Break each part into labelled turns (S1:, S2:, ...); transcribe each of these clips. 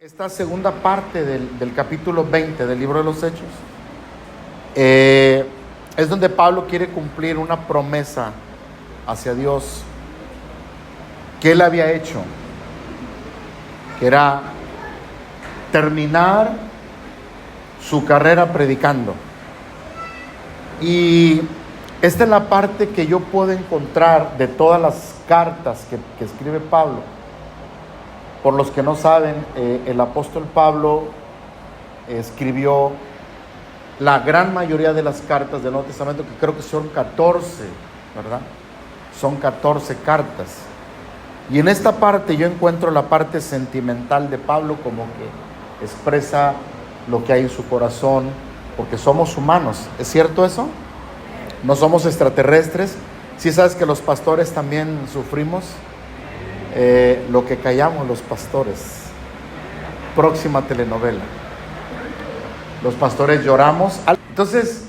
S1: Esta segunda parte del capítulo 20 del libro de los Hechos es donde Pablo quiere cumplir una promesa hacia Dios que él había hecho, que era terminar su carrera predicando. Y esta es la parte que yo puedo encontrar de todas las cartas que escribe Pablo. Por los que no saben, el apóstol Pablo escribió la gran mayoría de las cartas del Nuevo Testamento, que creo que son 14, ¿verdad? Son 14 cartas. Y en esta parte yo encuentro la parte sentimental de Pablo, como que expresa lo que hay en su corazón, porque somos humanos. ¿Es cierto eso? No somos extraterrestres. ¿Sí sabes que los pastores también sufrimos? Lo que callamos los pastores. Próxima telenovela. Los pastores lloramos. Entonces,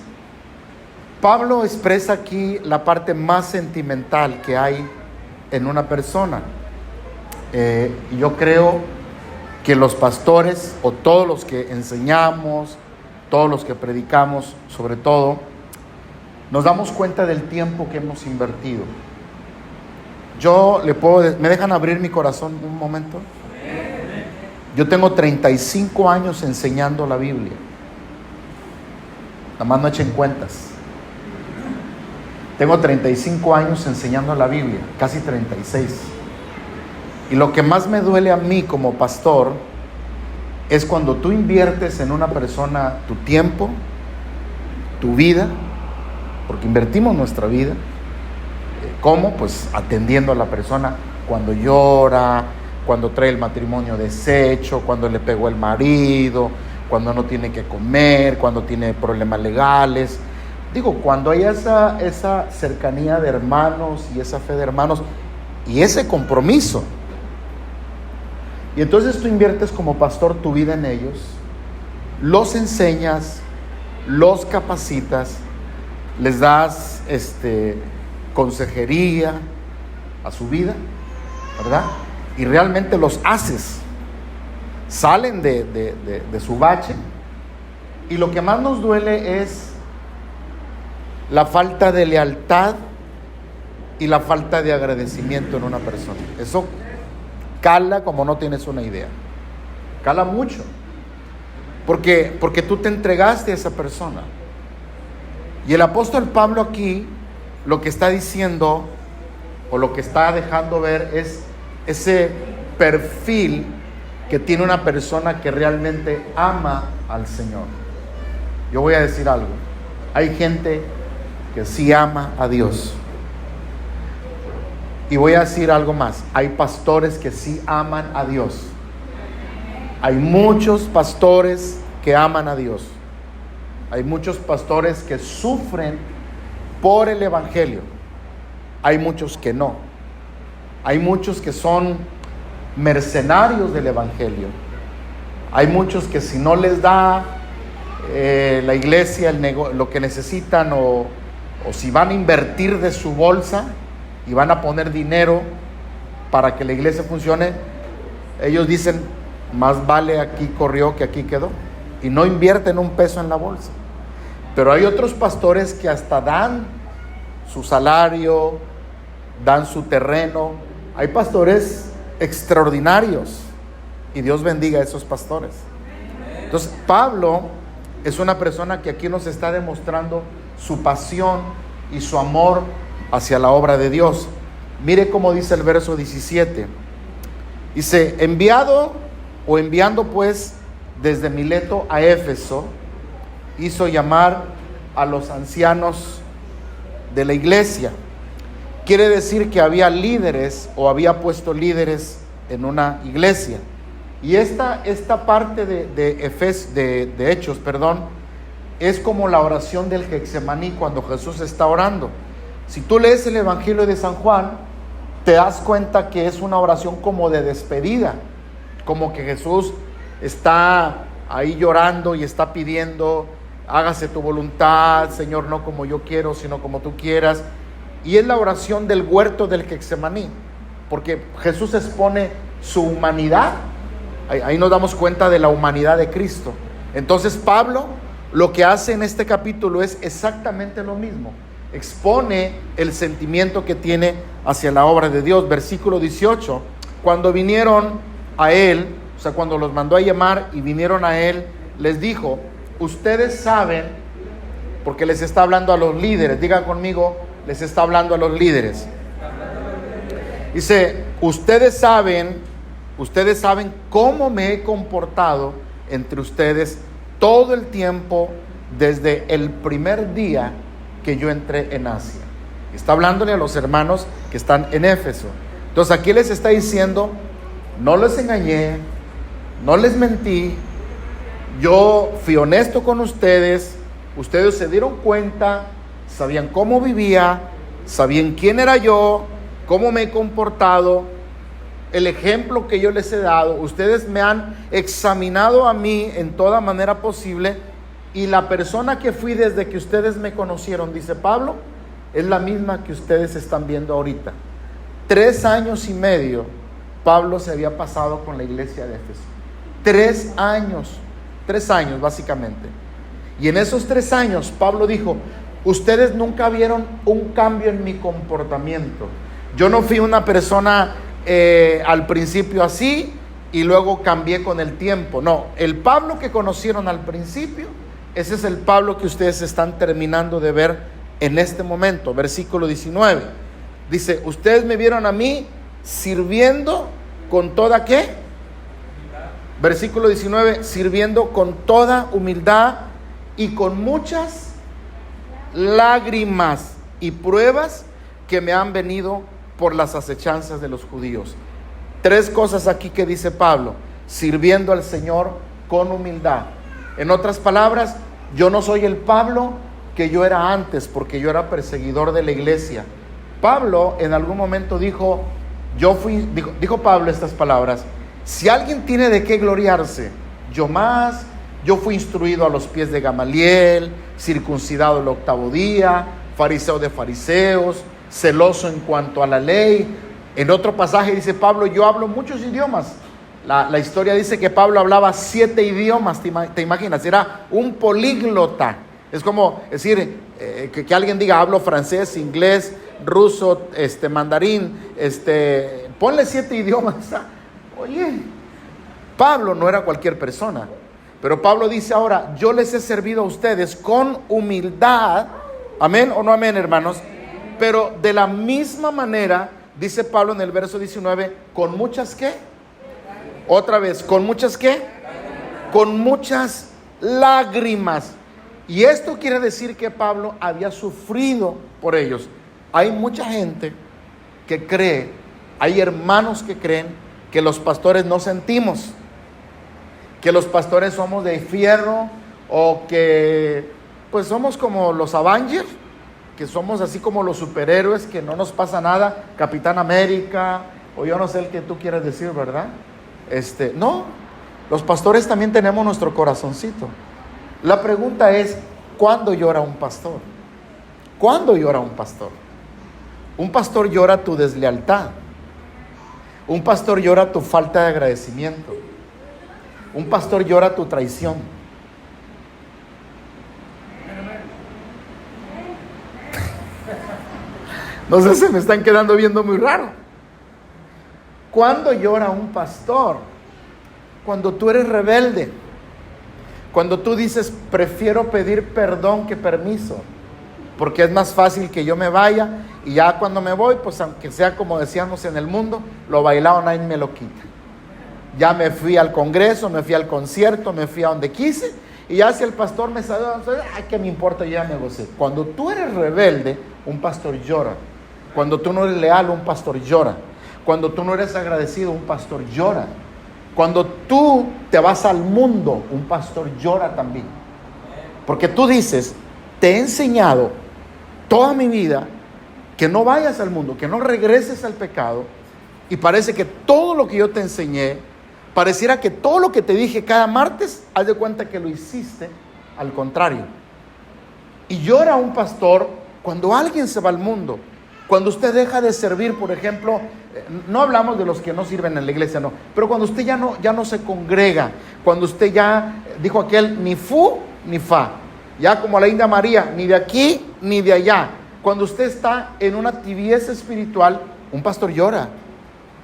S1: Pablo expresa aquí la parte más sentimental que hay en una persona. Y yo creo que los pastores, o todos los que enseñamos, todos los que predicamos, sobre todo, nos damos cuenta del tiempo que hemos invertido. ¿Me dejan abrir mi corazón un momento? Yo tengo 35 años enseñando la Biblia. Nada más no echen cuentas. Tengo 35 años enseñando la Biblia, casi 36. Y lo que más me duele a mí como pastor es cuando tú inviertes en una persona tu tiempo, tu vida, porque invertimos nuestra vida. ¿Cómo? Pues atendiendo a la persona cuando llora, cuando trae el matrimonio deshecho, cuando le pegó el marido, cuando no tiene que comer, cuando tiene problemas legales. Digo, cuando hay esa cercanía de hermanos y esa fe de hermanos y ese compromiso. Y entonces tú inviertes como pastor tu vida en ellos, los enseñas, los capacitas, les das consejería a su vida, ¿verdad? Y realmente los haces. Salen de su bache. Y lo que más nos duele es la falta de lealtad y la falta de agradecimiento en una persona. Eso cala como no tienes una idea. Cala mucho. Porque tú te entregaste a esa persona. Y el apóstol Pablo aquí lo que está diciendo, o lo que está dejando ver, es ese perfil que tiene una persona que realmente ama al Señor. Yo voy a decir algo. Hay gente que sí ama a Dios. Y voy a decir algo más. Hay pastores que sí aman a Dios. Hay muchos pastores que aman a Dios. Hay muchos pastores que sufren por el evangelio. Hay muchos que no. Hay muchos que son mercenarios del evangelio. Hay muchos que si no les da la iglesia lo que necesitan, o si van a invertir de su bolsa y van a poner dinero para que la iglesia funcione, ellos dicen, más vale aquí corrió que aquí quedó, y no invierten un peso en la bolsa. Pero hay otros pastores que hasta dan su salario, dan su terreno. Hay pastores extraordinarios, y Dios bendiga a esos pastores. Entonces, Pablo es una persona que aquí nos está demostrando su pasión y su amor hacia la obra de Dios. Mire cómo dice el verso 17. Dice, enviando pues desde Mileto a Éfeso, hizo llamar a los ancianos de la iglesia. Quiere decir que había líderes, o había puesto líderes en una iglesia. Y esta parte de Hechos, es como la oración del Getsemaní cuando Jesús está orando. Si tú lees el Evangelio de San Juan, te das cuenta que es una oración como de despedida, como que Jesús está ahí llorando y está pidiendo, hágase tu voluntad, Señor, no como yo quiero, sino como tú quieras. Y es la oración del huerto del Getsemaní, porque Jesús expone su humanidad Ahí nos damos cuenta de la humanidad de Cristo. Entonces Pablo lo que hace en este capítulo es exactamente lo mismo. Expone el sentimiento que tiene hacia la obra de Dios. Versículo 18, cuando vinieron a él, o sea, cuando los mandó a llamar y vinieron a él, les dijo: ustedes saben, porque les está hablando a los líderes, digan conmigo, les está hablando a los líderes. Dice, ustedes saben cómo me he comportado entre ustedes todo el tiempo desde el primer día que yo entré en Asia. Está hablándole a los hermanos que están en Éfeso. Entonces aquí les está diciendo: no les engañé, no les mentí, yo fui honesto con ustedes, ustedes se dieron cuenta, sabían cómo vivía, sabían quién era yo, cómo me he comportado, el ejemplo que yo les he dado. Ustedes me han examinado a mí en toda manera posible, y la persona que fui desde que ustedes me conocieron, dice Pablo, es la misma que ustedes están viendo ahorita. 3 años y medio Pablo se había pasado con la iglesia de Éfeso. 3 años básicamente. Y en esos 3 años Pablo dijo: ustedes nunca vieron un cambio en mi comportamiento. Yo no fui una persona al principio así y luego cambié con el tiempo. No, el Pablo que conocieron al principio, ese es el Pablo que ustedes están terminando de ver en este momento. Versículo 19 dice: ustedes me vieron a mí sirviendo con toda ¿qué? Versículo 19, sirviendo con toda humildad y con muchas lágrimas y pruebas que me han venido por las acechanzas de los judíos. 3 cosas aquí que dice Pablo: sirviendo al Señor con humildad. En otras palabras, yo no soy el Pablo que yo era antes, porque yo era perseguidor de la iglesia. Pablo en algún momento dijo Pablo estas palabras: si alguien tiene de qué gloriarse, yo fui instruido a los pies de Gamaliel, circuncidado el 8º día, fariseo de fariseos, celoso en cuanto a la ley. En otro pasaje dice Pablo: yo hablo muchos idiomas. La historia dice que Pablo hablaba 7 idiomas, te imaginas, era un políglota. Es como decir que alguien diga: hablo francés, inglés, ruso, mandarín, ponle 7 idiomas. Oye, Pablo no era cualquier persona, pero Pablo dice ahora: yo les he servido a ustedes con humildad. ¿Amén o no amén, hermanos? Pero de la misma manera, dice Pablo en el verso 19, con muchas ¿qué? Otra vez, ¿con muchas qué? Con muchas lágrimas. Y esto quiere decir que Pablo había sufrido por ellos. Hay mucha gente que cree, hay hermanos que creen que los pastores no sentimos, que los pastores somos de fierro, o que pues somos como los Avengers, que somos así como los superhéroes, que no nos pasa nada, Capitán América, o yo no sé el que tú quieres decir, ¿verdad? No, los pastores también tenemos nuestro corazoncito. La pregunta es: ¿cuándo llora un pastor? ¿Cuándo llora un pastor? Un pastor llora tu deslealtad. Un pastor llora tu falta de agradecimiento. Un pastor llora tu traición. No sé, se me están quedando viendo muy raro. ¿Cuándo llora un pastor? Cuando tú eres rebelde. Cuando tú dices: prefiero pedir perdón que permiso, porque es más fácil que yo me vaya, y ya cuando me voy, pues aunque sea como decíamos en el mundo, lo bailado nadie me lo quita. Ya me fui al congreso, me fui al concierto, me fui a donde quise, y ya si el pastor me saluda, ay, ¿qué me importa? Yo ya me gocé. Cuando tú eres rebelde, un pastor llora. Cuando tú no eres leal, un pastor llora. Cuando tú no eres agradecido, un pastor llora. Cuando tú te vas al mundo, un pastor llora también. Porque tú dices: te he enseñado toda mi vida que no vayas al mundo, que no regreses al pecado, y parece que todo lo que yo te enseñé, pareciera que todo lo que te dije cada martes, haz de cuenta que lo hiciste al contrario. Y llora un pastor cuando alguien se va al mundo. Cuando usted deja de servir, por ejemplo, No hablamos de los que no sirven en la iglesia, no. Pero cuando usted ya no se congrega, cuando usted ya, dijo aquel, ni fu ni fa, ya como la India María, ni de aquí ni de allá. Cuando usted está en una tibieza espiritual, un pastor llora,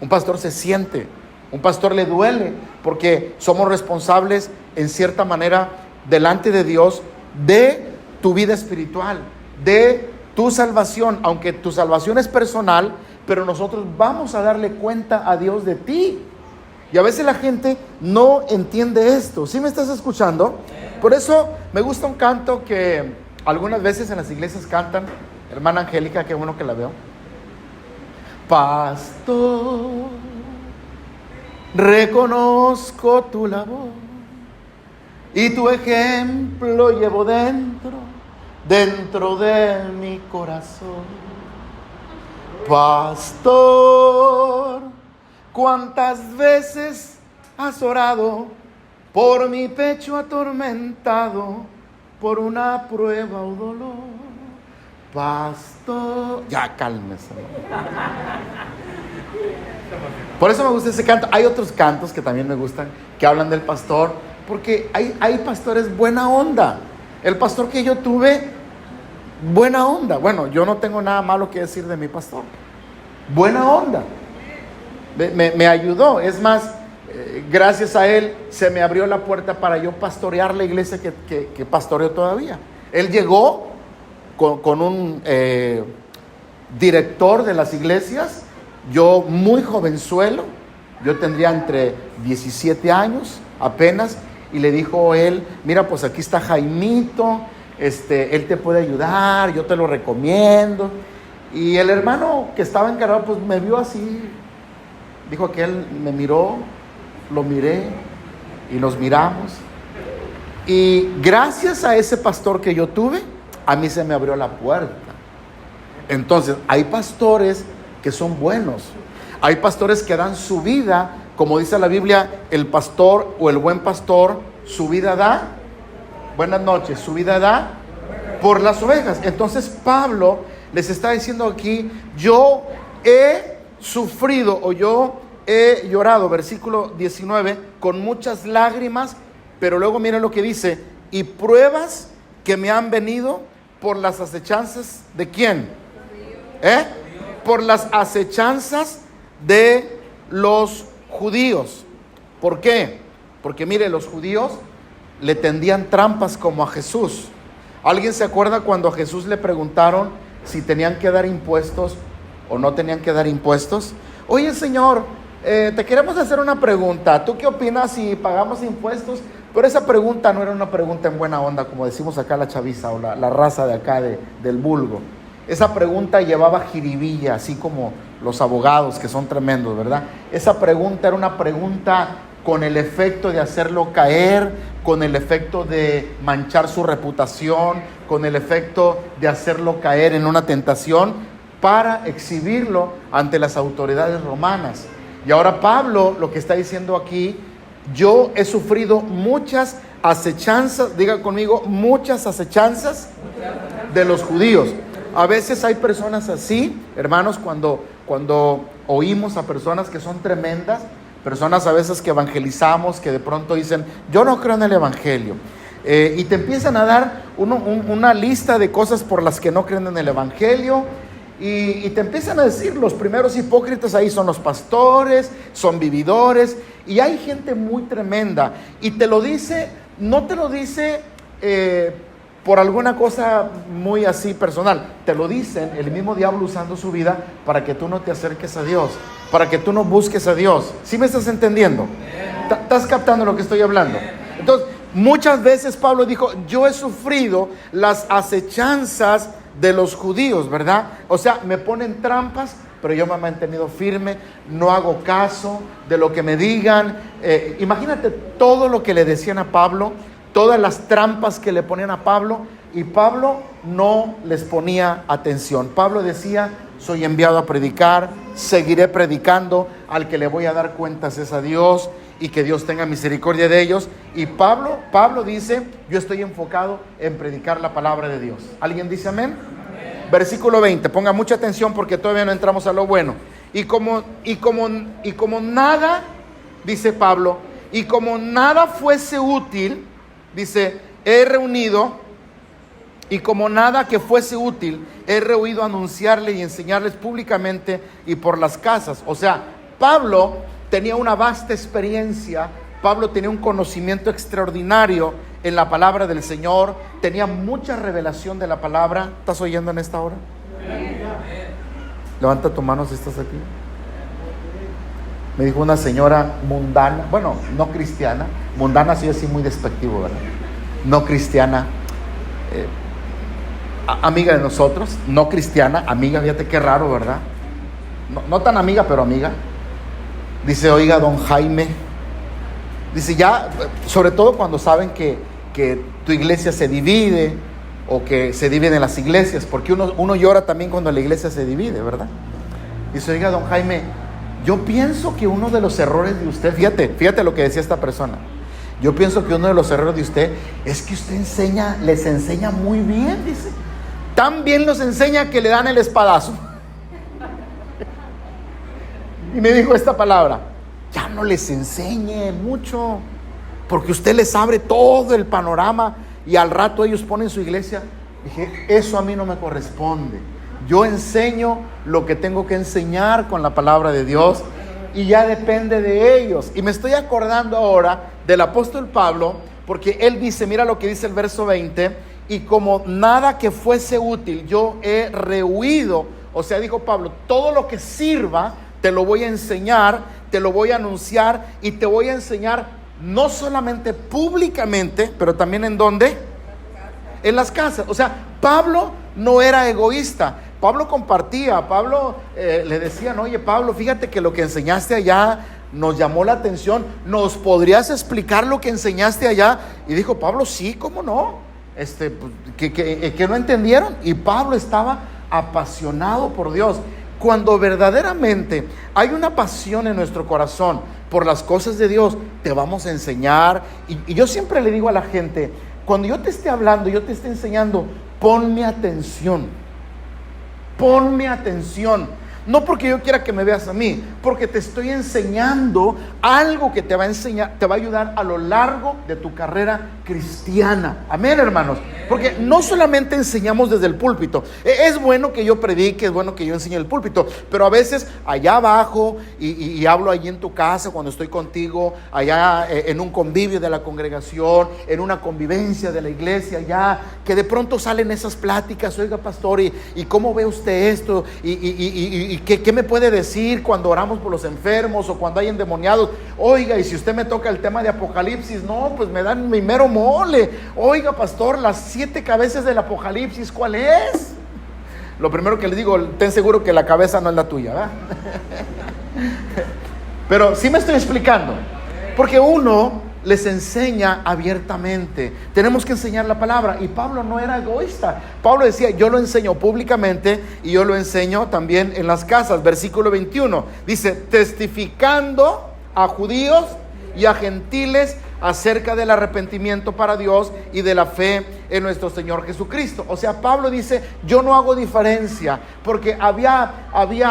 S1: un pastor se siente, un pastor le duele, porque somos responsables en cierta manera delante de Dios de tu vida espiritual, de tu salvación, aunque tu salvación es personal, pero nosotros vamos a darle cuenta a Dios de ti. Y a veces la gente no entiende esto. ¿Sí me estás escuchando? Por eso me gusta un canto que algunas veces en las iglesias cantan. Hermana Angélica, qué bueno que la veo. Pastor, reconozco tu labor y tu ejemplo llevo dentro de mi corazón. Pastor, ¿cuántas veces has orado por mi pecho atormentado por una prueba o dolor? Pastor, ya cálmese. Por eso me gusta ese canto. Hay otros cantos que también me gustan, que hablan del pastor, porque hay pastores buena onda. El pastor que yo tuve, buena onda. Bueno, yo no tengo nada malo que decir de mi pastor. Buena onda. Me ayudó. Es más, gracias a él se me abrió la puerta para yo pastorear la iglesia que pastoreo todavía. Él llegó con un director de las iglesias, yo muy jovenzuelo, yo tendría entre 17 años apenas, y le dijo él, mira, pues aquí está Jaimito, él te puede ayudar, yo te lo recomiendo. Y el hermano que estaba encargado, pues me vio así, dijo que él me miró, lo miré y nos miramos. Y gracias a ese pastor que yo tuve, a mí se me abrió la puerta. Entonces, hay pastores que son buenos. Hay pastores que dan su vida, como dice la Biblia, el pastor o el buen pastor, su vida da. Buenas noches, su vida da por las ovejas. Entonces, Pablo les está diciendo aquí, yo he sufrido o yo he llorado, versículo 19, con muchas lágrimas, pero luego miren lo que dice, y pruebas que me han venido por las acechanzas de ¿quién? Por las acechanzas de los judíos. ¿Por qué? Porque mire, los judíos le tendían trampas como a Jesús. ¿Alguien se acuerda cuando a Jesús le preguntaron si tenían que dar impuestos o no tenían que dar impuestos? Oye, Señor, te queremos hacer una pregunta. ¿Tú qué opinas si pagamos impuestos? Pero esa pregunta no era una pregunta en buena onda, como decimos acá la chaviza o la raza de acá del vulgo. Esa pregunta llevaba jiribilla, así como los abogados que son tremendos, ¿verdad? Esa pregunta era una pregunta con el efecto de hacerlo caer, con el efecto de manchar su reputación, con el efecto de hacerlo caer en una tentación para exhibirlo ante las autoridades romanas. Y ahora Pablo lo que está diciendo aquí, yo he sufrido muchas acechanzas, diga conmigo, muchas acechanzas de los judíos. A veces hay personas así, hermanos, cuando oímos a personas que son tremendas, personas a veces que evangelizamos, que de pronto dicen, yo no creo en el evangelio. Y te empiezan a dar una lista de cosas por las que no creen en el evangelio. Y te empiezan a decir, los primeros hipócritas ahí son los pastores, son vividores. Y hay gente muy tremenda. Y te lo dice, no te lo dice por alguna cosa muy así personal. Te lo dicen el mismo diablo usando su vida para que tú no te acerques a Dios, para que tú no busques a Dios. ¿Sí me estás entendiendo? ¿Estás captando lo que estoy hablando? Entonces, muchas veces Pablo dijo, yo he sufrido las acechanzas de los judíos, ¿verdad? O sea, me ponen trampas, pero yo me he mantenido firme, no hago caso de lo que me digan. Imagínate todo lo que le decían a Pablo, todas las trampas que le ponían a Pablo, y Pablo no les ponía atención. Pablo decía, soy enviado a predicar, seguiré predicando, al que le voy a dar cuentas es a Dios, y que Dios tenga misericordia de ellos. Y Pablo dice, yo estoy enfocado en predicar la palabra de Dios. ¿Alguien dice amén? Versículo 20, ponga mucha atención porque todavía no entramos a lo bueno. Y como nada, dice Pablo, y como nada fuese útil, dice, y como nada que fuese útil, he rehuido anunciarle y enseñarles públicamente y por las casas. O sea, Pablo tenía una vasta experiencia, Pablo tenía un conocimiento extraordinario en la palabra del Señor, tenía mucha revelación de la palabra. ¿Estás oyendo en esta hora? Levanta tu mano si estás aquí. Me dijo una señora mundana, bueno, no cristiana, mundana sí así muy despectivo, ¿verdad? No cristiana, amiga de nosotros, no cristiana, amiga, fíjate qué raro, ¿verdad? No tan amiga, pero amiga. Dice, oiga, don Jaime, dice ya, sobre todo cuando saben que tu iglesia se divide, o que se dividen las iglesias, porque uno llora también cuando la iglesia se divide, ¿verdad? Dice, oiga, don Jaime, yo pienso que uno de los errores de usted, fíjate lo que decía esta persona, yo pienso que uno de los errores de usted es que usted les enseña muy bien, dice, tan bien los enseña que le dan el espadazo. Y me dijo esta palabra, ya no les enseñe mucho, porque usted les abre todo el panorama y al rato ellos ponen su iglesia. Dije, eso a mí no me corresponde. Yo enseño lo que tengo que enseñar con la palabra de Dios y ya depende de ellos. Y me estoy acordando ahora del apóstol Pablo, porque él dice, mira lo que dice el verso 20, y como nada que fuese útil, yo he rehuido, o sea, dijo Pablo, todo lo que sirva, te lo voy a enseñar, te lo voy a anunciar y te voy a enseñar no solamente públicamente, pero también ¿en dónde? En las casas. O sea, Pablo no era egoísta. Pablo compartía, Pablo le decían, oye Pablo, fíjate que lo que enseñaste allá nos llamó la atención, ¿nos podrías explicar lo que enseñaste allá? Y dijo Pablo, sí, ¿cómo no? Que no entendieron. Y Pablo estaba apasionado por Dios. Cuando verdaderamente hay una pasión en nuestro corazón por las cosas de Dios, te vamos a enseñar. Y yo siempre le digo a la gente, cuando yo te esté hablando, yo te esté enseñando, ponme atención. Ponme atención. No porque yo quiera que me veas a mí, porque te estoy enseñando algo que te va a enseñar, te va a ayudar a lo largo de tu carrera cristiana. Amén, hermanos. Porque no solamente enseñamos desde el púlpito. Es bueno que yo predique, es bueno que yo enseñe el púlpito, pero a veces allá abajo, y hablo allí en tu casa cuando estoy contigo, allá en un convivio de la congregación, en una convivencia de la iglesia, allá, que de pronto salen esas pláticas, oiga pastor, y cómo ve usted esto, y qué me puede decir cuando oramos por los enfermos o cuando hay endemoniados. Oiga, y si usted me toca el tema de Apocalipsis, no, pues me dan mi mero mole. Oiga pastor, las 7 cabezas del Apocalipsis, ¿cuál es? Lo primero que le digo, ten seguro que la cabeza no es la tuya, ¿verdad? Pero sí me estoy explicando, porque uno les enseña abiertamente. Tenemos que enseñar la palabra. Y Pablo no era egoísta. Pablo decía, yo lo enseño públicamente y yo lo enseño también en las casas. Versículo 21 dice, testificando a judíos y a gentiles acerca del arrepentimiento para Dios y de la fe en nuestro Señor Jesucristo. O sea, Pablo dice, yo no hago diferencia, porque había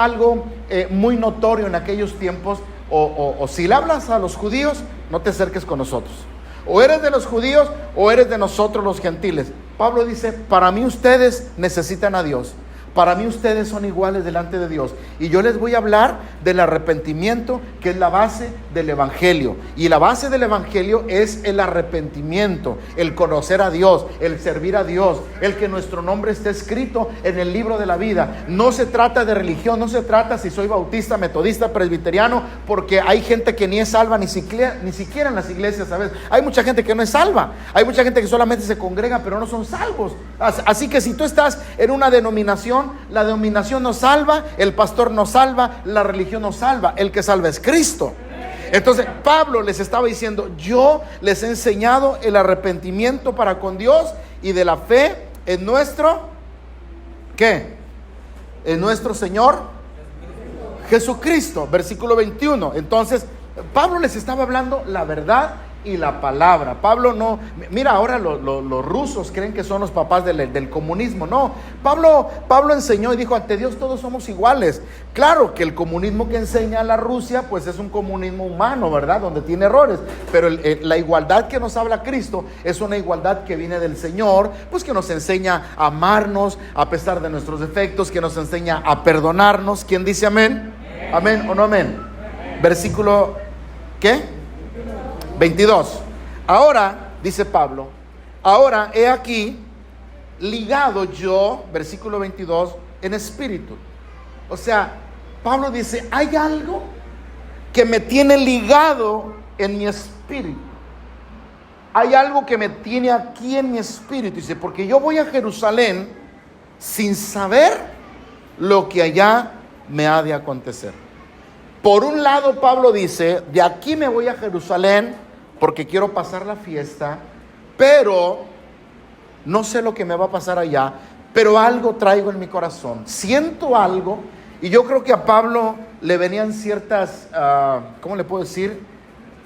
S1: algo muy notorio en aquellos tiempos. O si le hablas a los judíos, no te acerques con nosotros. O eres de los judíos o eres de nosotros los gentiles. Pablo dice, para mí ustedes necesitan a Dios. Para mí ustedes son iguales delante de Dios. Y yo les voy a hablar del arrepentimiento, que es la base del evangelio. Y la base del evangelio es el arrepentimiento, el conocer a Dios, el servir a Dios, el que nuestro nombre esté escrito en el libro de la vida. No se trata de religión, no se trata si soy bautista, metodista, presbiteriano, porque hay gente que ni es salva, ni siquiera en las iglesias, ¿sabes? Hay mucha gente que no es salva. Hay mucha gente que solamente se congrega, pero no son salvos. Así que si tú estás en una denominación, la denominación nos salva, el pastor nos salva, la religión nos salva, el que salva es Cristo. Entonces Pablo les estaba diciendo, yo les he enseñado el arrepentimiento para con Dios y de la fe en nuestro, ¿qué? En nuestro Señor Jesucristo. Versículo 21. Entonces Pablo les estaba hablando la verdad y la palabra. Pablo no, mira, ahora los rusos creen que son los papás del comunismo. No, Pablo enseñó y dijo, ante Dios todos somos iguales. Claro que el comunismo que enseña la Rusia, pues es un comunismo humano, ¿verdad? Donde tiene errores, pero la igualdad que nos habla Cristo es una igualdad que viene del Señor, pues que nos enseña a amarnos a pesar de nuestros defectos, que nos enseña a perdonarnos. ¿Quién dice amén? ¿Amén o no amén? Versículo, ¿qué? 22. Ahora, dice Pablo, ahora he aquí ligado yo, versículo 22, en espíritu. O sea, Pablo dice, hay algo que me tiene ligado en mi espíritu. Hay algo que me tiene aquí en mi espíritu. Dice, porque yo voy a Jerusalén sin saber lo que allá me ha de acontecer. Por un lado, Pablo dice, de aquí me voy a Jerusalén porque quiero pasar la fiesta, pero no sé lo que me va a pasar allá, pero algo traigo en mi corazón, siento algo, y yo creo que a Pablo le venían ciertas, ¿cómo le puedo decir?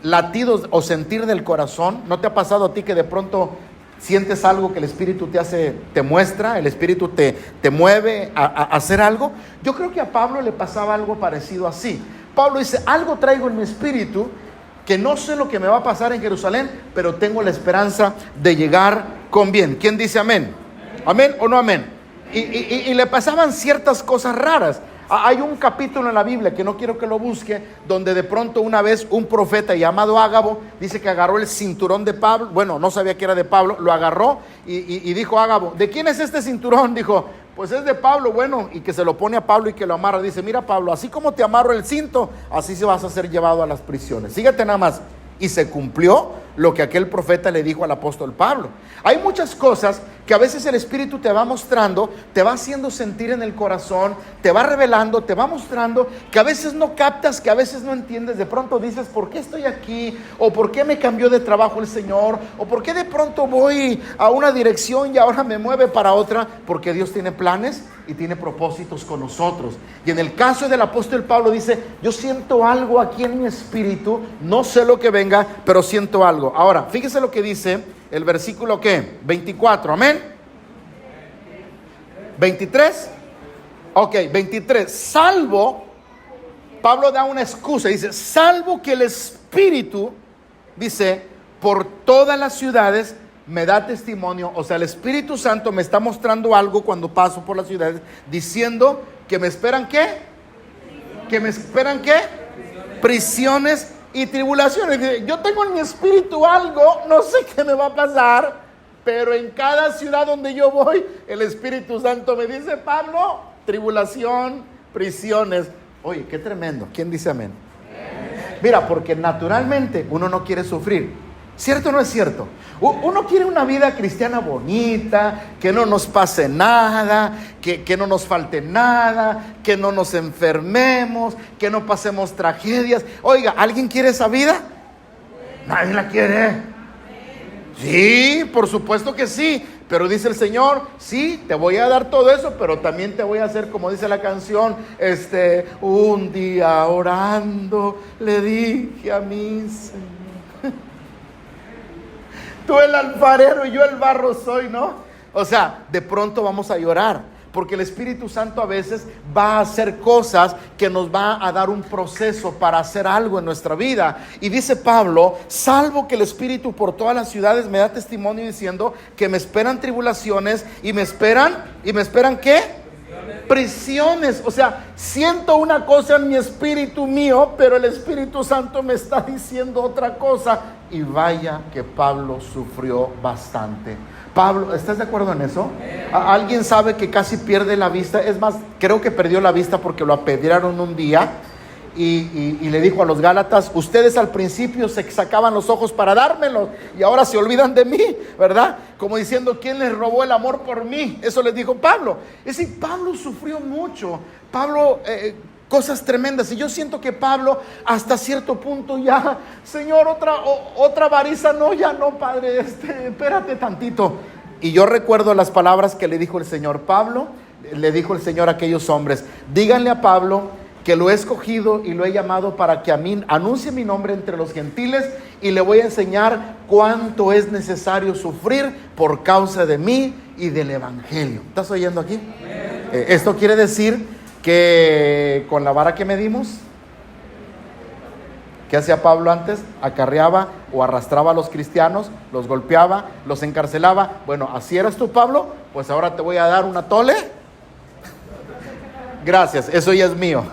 S1: Latidos o sentir del corazón. ¿No te ha pasado a ti que de pronto sientes algo que el Espíritu te muestra, el Espíritu te mueve a hacer algo? Yo creo que a Pablo le pasaba algo parecido así. Pablo dice, algo traigo en mi espíritu, que no sé lo que me va a pasar en Jerusalén, pero tengo la esperanza de llegar con bien. ¿Quién dice amén? ¿Amén o no amén? Y le pasaban ciertas cosas raras. Hay un capítulo en la Biblia, que no quiero que lo busque, donde de pronto una vez un profeta llamado Ágabo dice que agarró el cinturón de Pablo. Bueno, no sabía que era de Pablo, lo agarró y dijo Ágabo, ¿de quién es este cinturón? Dijo, pues es de Pablo. Bueno, y que se lo pone a Pablo y que lo amarra. Dice, mira Pablo, así como te amarro el cinto, así se vas a ser llevado a las prisiones. Síguete nada más. Y se cumplió lo que aquel profeta le dijo al apóstol Pablo. Hay muchas cosas que a veces el Espíritu te va mostrando, te va haciendo sentir en el corazón, te va revelando, te va mostrando, que a veces no captas, que a veces no entiendes. De pronto dices, ¿por qué estoy aquí? ¿O por qué me cambió de trabajo el Señor? ¿O por qué de pronto voy a una dirección y ahora me mueve para otra? Porque Dios tiene planes y tiene propósitos con nosotros. Y en el caso del apóstol Pablo dice, yo siento algo aquí en mi espíritu, no sé lo que venga, pero siento algo. Ahora, fíjese lo que dice el versículo, ¿qué? 24, amén. 23. Ok, 23. Salvo, Pablo da una excusa, dice, salvo que el Espíritu, dice, por todas las ciudades me da testimonio. O sea, el Espíritu Santo me está mostrando algo cuando paso por las ciudades, diciendo que me esperan, ¿qué? Que me esperan, ¿qué? Prisiones y tribulaciones. Yo tengo en mi espíritu algo, no sé qué me va a pasar, pero en cada ciudad donde yo voy, el Espíritu Santo me dice, Pablo, tribulación, prisiones. Oye, qué tremendo. ¿Quién dice amén? Mira, porque naturalmente uno no quiere sufrir. ¿Cierto o no es cierto? Uno quiere una vida cristiana bonita, que no nos pase nada, que no nos falte nada, que no nos enfermemos, que no pasemos tragedias. Oiga, ¿alguien quiere esa vida? Nadie la quiere. Sí, por supuesto que sí. Pero dice el Señor, sí, te voy a dar todo eso, pero también te voy a hacer, como dice la canción, un día orando le dije a mi Señor, tú el alfarero y yo el barro soy, ¿no? O sea, de pronto vamos a llorar, porque el Espíritu Santo a veces va a hacer cosas que nos va a dar un proceso para hacer algo en nuestra vida. Y dice Pablo, salvo que el Espíritu por todas las ciudades me da testimonio diciendo que me esperan tribulaciones y me esperan ¿qué? Prisiones. O sea, siento una cosa en mi espíritu mío, pero el Espíritu Santo me está diciendo otra cosa. Y vaya que Pablo sufrió bastante. Pablo, ¿estás de acuerdo en eso? ¿Alguien sabe que casi pierde la vista? Es más, creo que perdió la vista porque lo apedrearon un día y le dijo a los Gálatas, ustedes al principio se sacaban los ojos para dármelos y ahora se olvidan de mí, ¿verdad? Como diciendo, ¿quién les robó el amor por mí? Eso les dijo Pablo. Es decir, Pablo sufrió mucho. Pablo, cosas tremendas. Y yo siento que Pablo hasta cierto punto ya, Señor, otra variza, no, ya no, Padre, espérate tantito. Y yo recuerdo las palabras que le dijo el Señor. Pablo, le dijo el Señor a aquellos hombres, díganle a Pablo que lo he escogido y lo he llamado para que a mí anuncie mi nombre entre los gentiles, y le voy a enseñar cuánto es necesario sufrir por causa de mí y del evangelio. ¿Estás oyendo aquí? Esto quiere decir que con la vara que medimos, ¿qué hacía Pablo antes? Acarreaba o arrastraba a los cristianos, los golpeaba, los encarcelaba. Bueno, así eras tú, Pablo, pues ahora te voy a dar una tole. Gracias, eso ya es mío.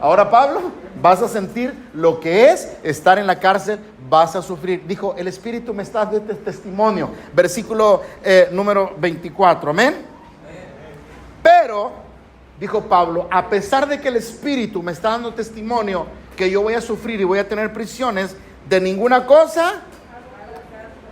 S1: Ahora, Pablo, vas a sentir lo que es estar en la cárcel, vas a sufrir. Dijo, el Espíritu me está dando testimonio. Versículo número 24, amén. Pero, dijo Pablo, a pesar de que el Espíritu me está dando testimonio que yo voy a sufrir y voy a tener prisiones, de ninguna cosa.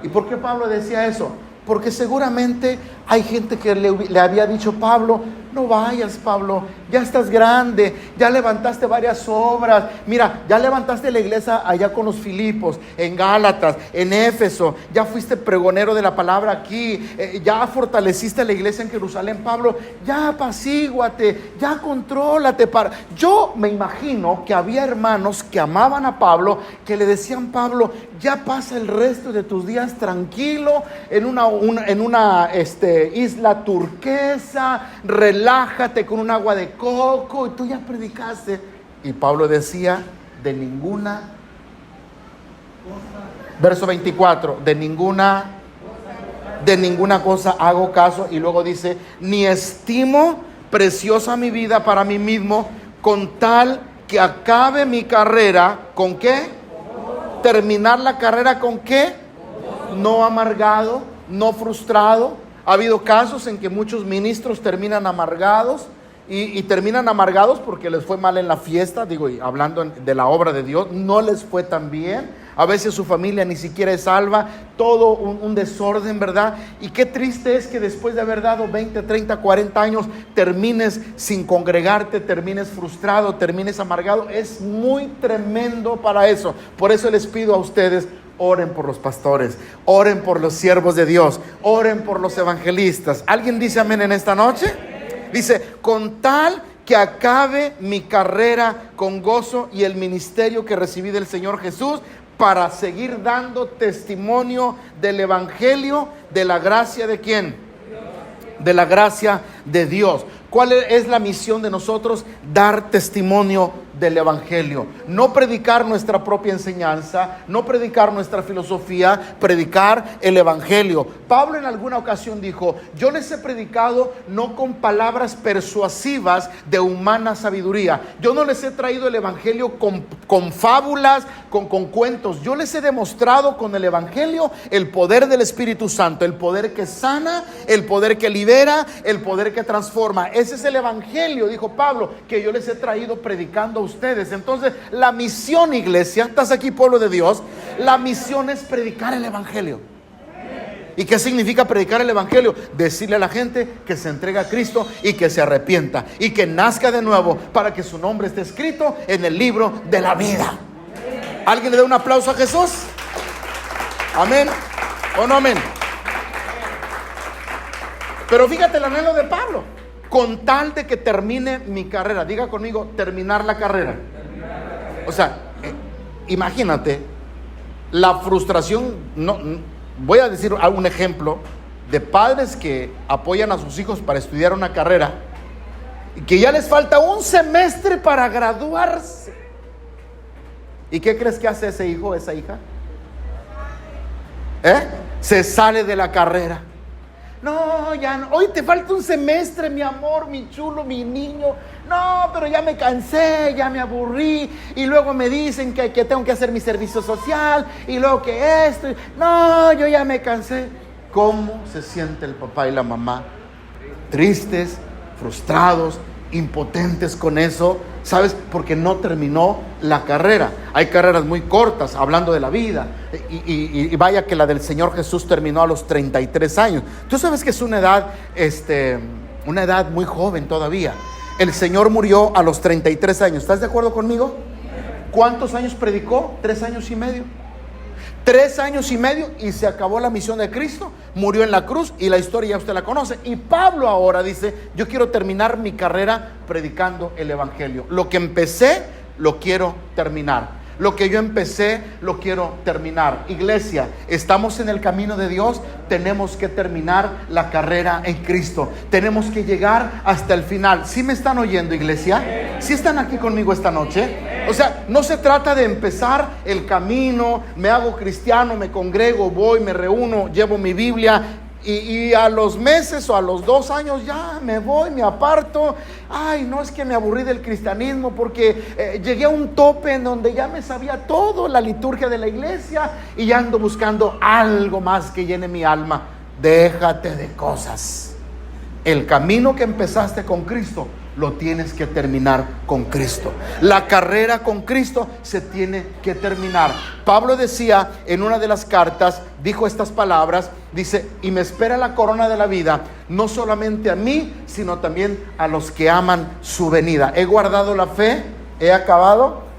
S1: ¿Y por qué Pablo decía eso? Porque seguramente hay gente que le había dicho, Pablo, no vayas, Pablo, ya estás grande, ya levantaste varias obras, mira, ya levantaste la iglesia allá con los Filipos, en Gálatas, en Éfeso, ya fuiste pregonero de la palabra aquí, ya fortaleciste la iglesia en Jerusalén, Pablo, ya apacíguate, ya contrólate. Yo me imagino que había hermanos que amaban a Pablo, que le decían, Pablo, ya pasa el resto de tus días tranquilo, en una isla turquesa, relájate con un agua de coco, y tú ya predicaste. Y Pablo decía, de ninguna, verso 24, de ninguna cosa hago caso. Y luego dice, ni estimo preciosa mi vida para mí mismo, con tal que acabe mi carrera. ¿Con qué? Terminar la carrera ¿con qué? No amargado, no frustrado. Ha habido casos en que muchos ministros terminan amargados y terminan amargados porque les fue mal en la fiesta, y hablando de la obra de Dios, no les fue tan bien. A veces su familia ni siquiera es salva, todo un desorden, ¿verdad? Y qué triste es que después de haber dado 20, 30, 40 años, termines sin congregarte, termines frustrado, termines amargado. Es muy tremendo para eso. Por eso les pido a ustedes, oren por los pastores, oren por los siervos de Dios, oren por los evangelistas. ¿Alguien dice amén en esta noche? Dice, con tal que acabe mi carrera con gozo y el ministerio que recibí del Señor Jesús, para seguir dando testimonio del evangelio, de la gracia de ¿quién? De la gracia de Dios. ¿Cuál es la misión de nosotros? Dar testimonio del evangelio. No predicar nuestra propia enseñanza, no predicar nuestra filosofía, predicar el evangelio. Pablo en alguna ocasión dijo, yo les he predicado no con palabras persuasivas de humana sabiduría. Yo no les he traído el evangelio con fábulas, con cuentos. Yo les he demostrado con el evangelio el poder del Espíritu Santo, el poder que sana, el poder que libera, el poder que transforma. Ese es el evangelio, dijo Pablo, que yo les he traído predicando a ustedes. Entonces, la misión, iglesia, estás aquí, pueblo de Dios, la misión es predicar el evangelio. ¿Y qué significa predicar el evangelio? Decirle a la gente que se entregue a Cristo y que se arrepienta y que nazca de nuevo para que su nombre esté escrito en el libro de la vida. ¿Alguien le da un aplauso a Jesús? ¿Amén o no amén? Pero fíjate el anhelo de Pablo, con tal de que termine mi carrera. Diga conmigo, terminar la carrera. O sea, imagínate la frustración. Voy a decir un ejemplo de padres que apoyan a sus hijos para estudiar una carrera y que ya les falta un semestre para graduarse. ¿Y qué crees que hace ese hijo, esa hija? Se sale de la carrera. No, ya no. Hoy te falta un semestre, mi amor, mi chulo, mi niño. No, pero ya me cansé, ya me aburrí. Y luego me dicen que tengo que hacer mi servicio social. Y luego que esto. No, yo ya me cansé. ¿Cómo se siente el papá y la mamá? Tristes, frustrados, impotentes con eso. ¿Sabes? Porque no terminó la carrera. Hay carreras muy cortas, hablando de la vida. Y vaya que la del Señor Jesús terminó a los 33 años. Tú sabes que es una edad muy joven todavía. El Señor murió a los 33 años. ¿Estás de acuerdo conmigo? ¿Cuántos años predicó? 3 años y medio. 3 años y medio y se acabó la misión de Cristo, murió en la cruz y la historia ya usted la conoce. Y Pablo ahora dice, yo quiero terminar mi carrera predicando el evangelio. Lo que empecé, lo quiero terminar. Lo que yo empecé, lo quiero terminar. Iglesia, estamos en el camino de Dios, tenemos que terminar la carrera en Cristo. Tenemos que llegar hasta el final. ¿Sí me están oyendo, iglesia? ¿Sí están aquí conmigo esta noche? O sea, no se trata de empezar el camino, me hago cristiano, me congrego, voy, me reúno, llevo mi Biblia y a los meses o a los 2 años ya me voy, me aparto. Ay, no, es que me aburrí del cristianismo porque llegué a un tope en donde ya me sabía todo, la liturgia de la iglesia, y ya ando buscando algo más que llene mi alma. Déjate de cosas. El camino que empezaste con Cristo lo tienes que terminar con Cristo. La carrera con Cristo se tiene que terminar. Pablo decía en una de las cartas, dijo estas palabras, dice, y me espera la corona de la vida, no solamente a mí, sino también a los que aman su venida. He guardado la fe, he acabado.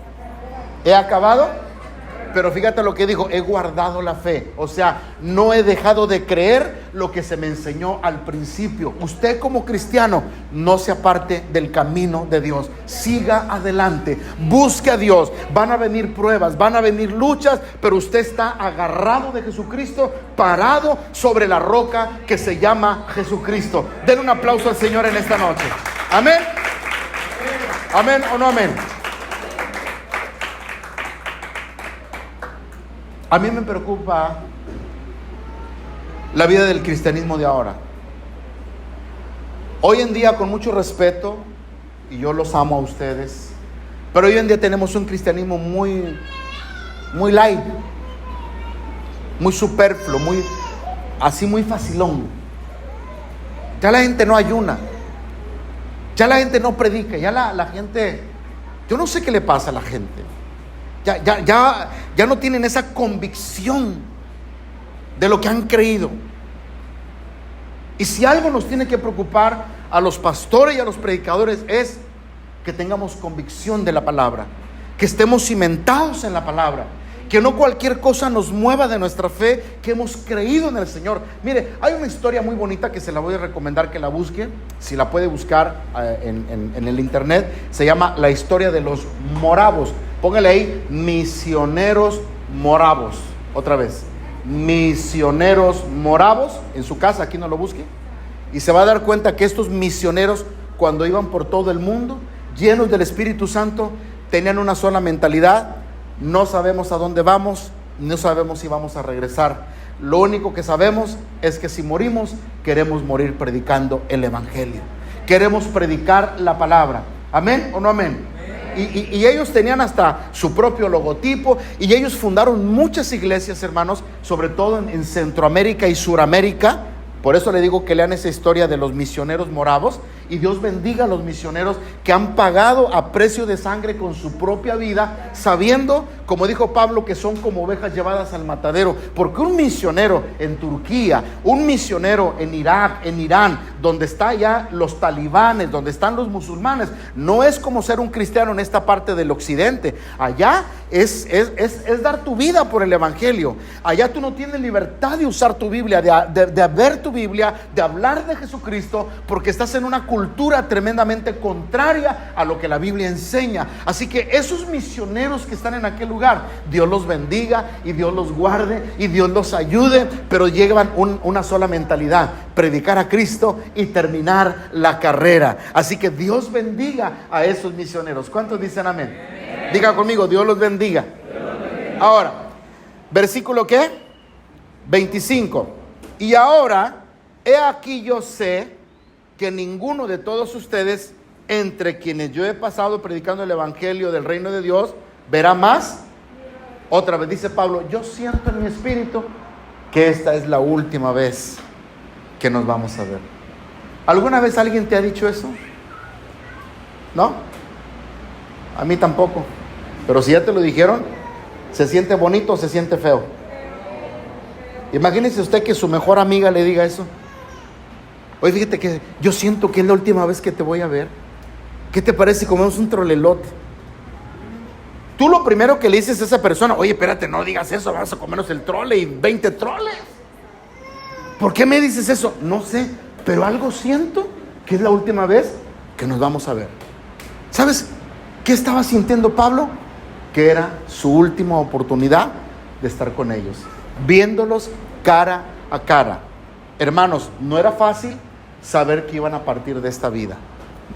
S1: Pero fíjate lo que dijo, he guardado la fe. O sea, no he dejado de creer lo que se me enseñó al principio. Usted como cristiano, no se aparte del camino de Dios. Siga adelante, busque a Dios. Van a venir pruebas, van a venir luchas, pero usted está agarrado de Jesucristo, parado sobre la roca que se llama Jesucristo. Denle un aplauso al Señor en esta noche. Amén. Amén o no amén. A mí me preocupa la vida del cristianismo de ahora. Hoy en día, con mucho respeto, y yo los amo a ustedes, pero hoy en día tenemos un cristianismo muy light, muy superfluo, muy facilón. Ya la gente no ayuna, ya la gente no predica, ya la gente, yo no sé qué le pasa a la gente. Ya no tienen esa convicción de lo que han creído. Y si algo nos tiene que preocupar a los pastores y a los predicadores es que tengamos convicción de la palabra, que estemos cimentados en la palabra, que no cualquier cosa nos mueva de nuestra fe, que hemos creído en el Señor. Mire, hay una historia muy bonita que se la voy a recomendar que la busque, si la puede buscar en el internet. Se llama La historia de los moravos. Póngale ahí, misioneros moravos. Otra vez, misioneros moravos. En su casa, aquí no lo busque. Y se va a dar cuenta que estos misioneros, cuando iban por todo el mundo, llenos del Espíritu Santo, tenían una sola mentalidad. No sabemos a dónde vamos, no sabemos si vamos a regresar. Lo único que sabemos es que si morimos, queremos morir predicando el evangelio. Queremos predicar la palabra. ¿Amén o no amén? Y ellos tenían hasta su propio logotipo, y ellos fundaron muchas iglesias, hermanos, sobre todo en Centroamérica y Suramérica. Por eso le digo que lean esa historia de los misioneros moravos, y Dios bendiga a los misioneros que han pagado a precio de sangre con su propia vida, sabiendo, como dijo Pablo, que son como ovejas llevadas al matadero. Porque un misionero en Turquía, un misionero en Irak, en Irán, donde están ya los talibanes, donde están los musulmanes, no es como ser un cristiano en esta parte del occidente. Allá es dar tu vida por el evangelio. Allá tú no tienes libertad de usar tu Biblia, de ver tu Biblia, de hablar de Jesucristo, porque estás en una cultura tremendamente contraria a lo que la Biblia enseña. Así que esos misioneros que están en aquel lugar, Dios los bendiga y Dios los guarde y Dios los ayude, pero llevan una sola mentalidad: predicar a Cristo y terminar la carrera. Así que Dios bendiga a esos misioneros. ¿Cuántos dicen amén? Diga conmigo, Dios los bendiga. Ahora, versículo ¿qué? 25. Y ahora, he aquí yo sé que ninguno de todos ustedes, entre quienes yo he pasado predicando el evangelio del reino de Dios, verá más. Otra vez dice Pablo, yo siento en mi espíritu que esta es la última vez que nos vamos a ver. ¿Alguna vez alguien te ha dicho eso? ¿No? A mí tampoco. Pero si ya te lo dijeron, ¿se siente bonito o se siente feo? Imagínese usted que su mejor amiga le diga eso. Oye, fíjate que yo siento que es la última vez que te voy a ver. ¿Qué te parece si comemos un trolelote? tú lo primero que le dices a esa persona, oye, espérate, no digas eso, vamos a comernos el trole y 20 troles. ¿Por qué me dices eso? No sé, pero algo siento que es la última vez que nos vamos a ver. ¿Sabes qué estaba sintiendo Pablo? Que era su última oportunidad de estar con ellos, viéndolos cara a cara. Hermanos, no era fácil saber que iban a partir de esta vida.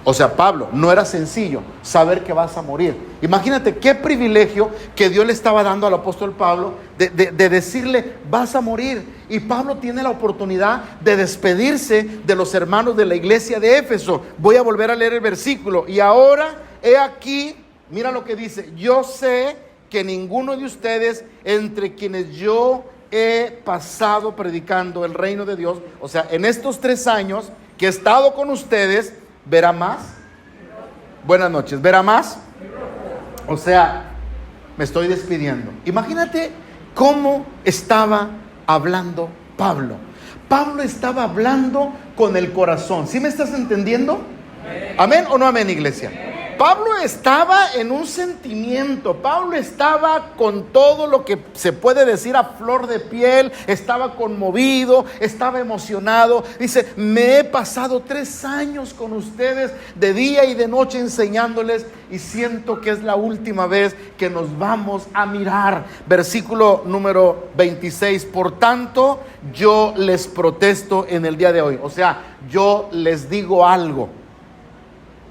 S1: O sea, Pablo, no era sencillo saber que vas a morir. Imagínate qué privilegio que Dios le estaba dando al apóstol Pablo de decirle, vas a morir. Y Pablo tiene la oportunidad de despedirse de los hermanos de la iglesia de Éfeso. Voy a volver a leer el versículo. Y ahora, he aquí, mira lo que dice: yo sé que ninguno de ustedes, entre quienes yo he pasado predicando el reino de Dios, o sea, en estos 3 años que he estado con ustedes, verá más. Buenas noches, verá más. O sea, me estoy despidiendo. Imagínate cómo estaba hablando Pablo. Pablo estaba hablando con el corazón. ¿Sí me estás entendiendo? ¿Amén o no amén, iglesia? Pablo estaba en un sentimiento. Pablo estaba con todo lo que se puede decir a flor de piel. Estaba conmovido, estaba emocionado. Dice, me he pasado 3 años con ustedes de día y de noche enseñándoles, y siento que es la última vez que nos vamos a mirar. Versículo número 26. Por tanto, yo les protesto en el día de hoy. O sea, yo les digo algo,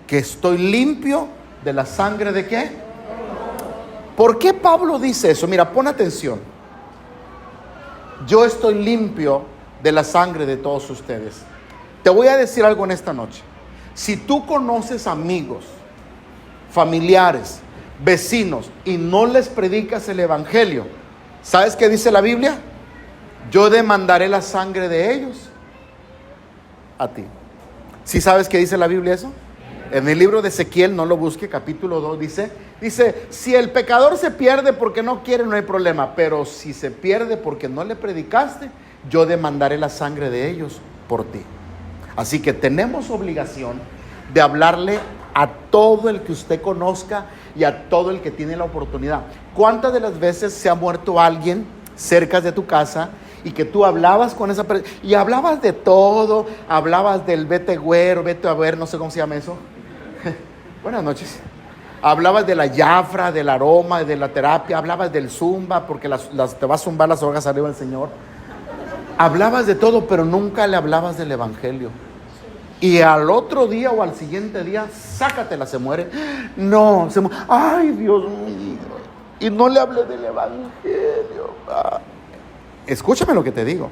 S1: que estoy limpio de la sangre ¿de qué? ¿Por qué Pablo dice eso? Mira, pon atención. Yo estoy limpio de la sangre de todos ustedes. Te voy a decir algo en esta noche. Si tú conoces amigos, familiares, vecinos, y no les predicas el evangelio, ¿sabes qué dice la Biblia? Yo demandaré la sangre de ellos a ti. ¿Sí sabes qué dice la Biblia eso? En el libro de Ezequiel, no lo busque, capítulo 2, dice, si el pecador se pierde porque no quiere, no hay problema, pero si se pierde porque no le predicaste, yo demandaré la sangre de ellos por ti. Así que tenemos obligación de hablarle a todo el que usted conozca y a todo el que tiene la oportunidad. ¿Cuántas de las veces se ha muerto alguien cerca de tu casa y que tú hablabas con esa persona y hablabas de todo? Hablabas del vete güero, vete a ver, no sé cómo se llama eso. Buenas noches. Hablabas de la Jafra, del aroma, de la terapia. Hablabas del zumba, porque te va a zumbar las hojas arriba el Señor. Hablabas de todo, pero nunca le hablabas del evangelio. Y al otro día o al siguiente día, sácatela, se muere. No, se muere. Ay, Dios mío. Y no le hablé del evangelio. Escúchame lo que te digo.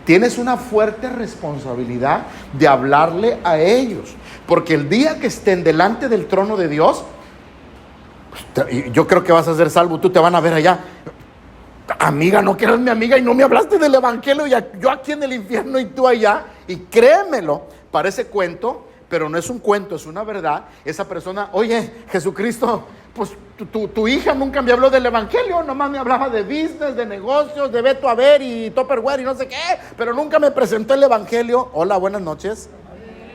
S1: Tienes una fuerte responsabilidad de hablarle a ellos, porque el día que estén delante del trono de Dios, yo creo que vas a ser salvo. Tú te van a ver allá, amiga, no que eres mi amiga y no me hablaste del evangelio, yo aquí en el infierno y tú allá. Y créemelo, parece cuento, pero no es un cuento, es una verdad. Esa persona, oye, Jesucristo, pues tu hija nunca me habló del evangelio, nomás me hablaba de business, de negocios, de Beto a ver y Tupperware y no sé qué, pero nunca me presentó el evangelio. Hola, buenas noches.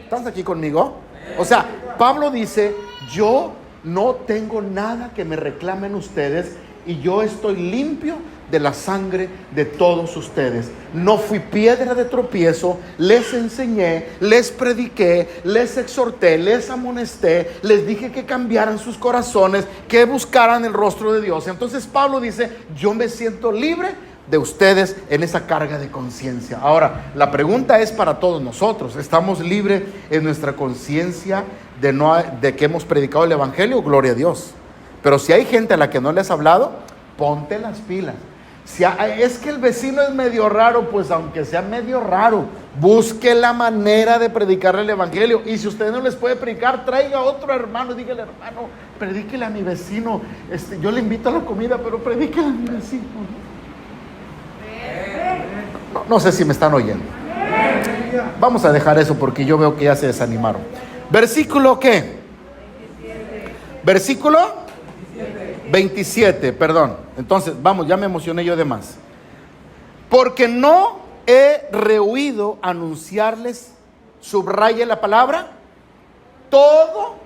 S1: ¿Estás aquí conmigo? O sea, Pablo dice, yo no tengo nada que me reclamen ustedes y yo estoy limpio de la sangre de todos ustedes. No fui piedra de tropiezo, les enseñé, les prediqué, les exhorté, les amonesté, les dije que cambiaran sus corazones, que buscaran el rostro de Dios. Entonces Pablo dice, yo me siento libre de ustedes en esa carga de conciencia. Ahora, la pregunta es para todos nosotros: ¿estamos libres en nuestra conciencia de que hemos predicado el evangelio? Gloria a Dios. Pero si hay gente a la que no le has hablado, ponte las pilas. Si es que el vecino es medio raro, pues aunque sea medio raro, busque la manera de predicarle el evangelio. Y si usted no les puede predicar, traiga a otro hermano, dígale: hermano, predíquele a mi vecino. Yo le invito a la comida, pero predíquele a mi vecino. No sé si me están oyendo. Vamos a dejar eso porque yo veo que ya se desanimaron. Versículo ¿qué? Versículo 27, perdón. Entonces, vamos, ya me emocioné yo de más. Porque no he rehuido anunciarles, subraye la palabra, todo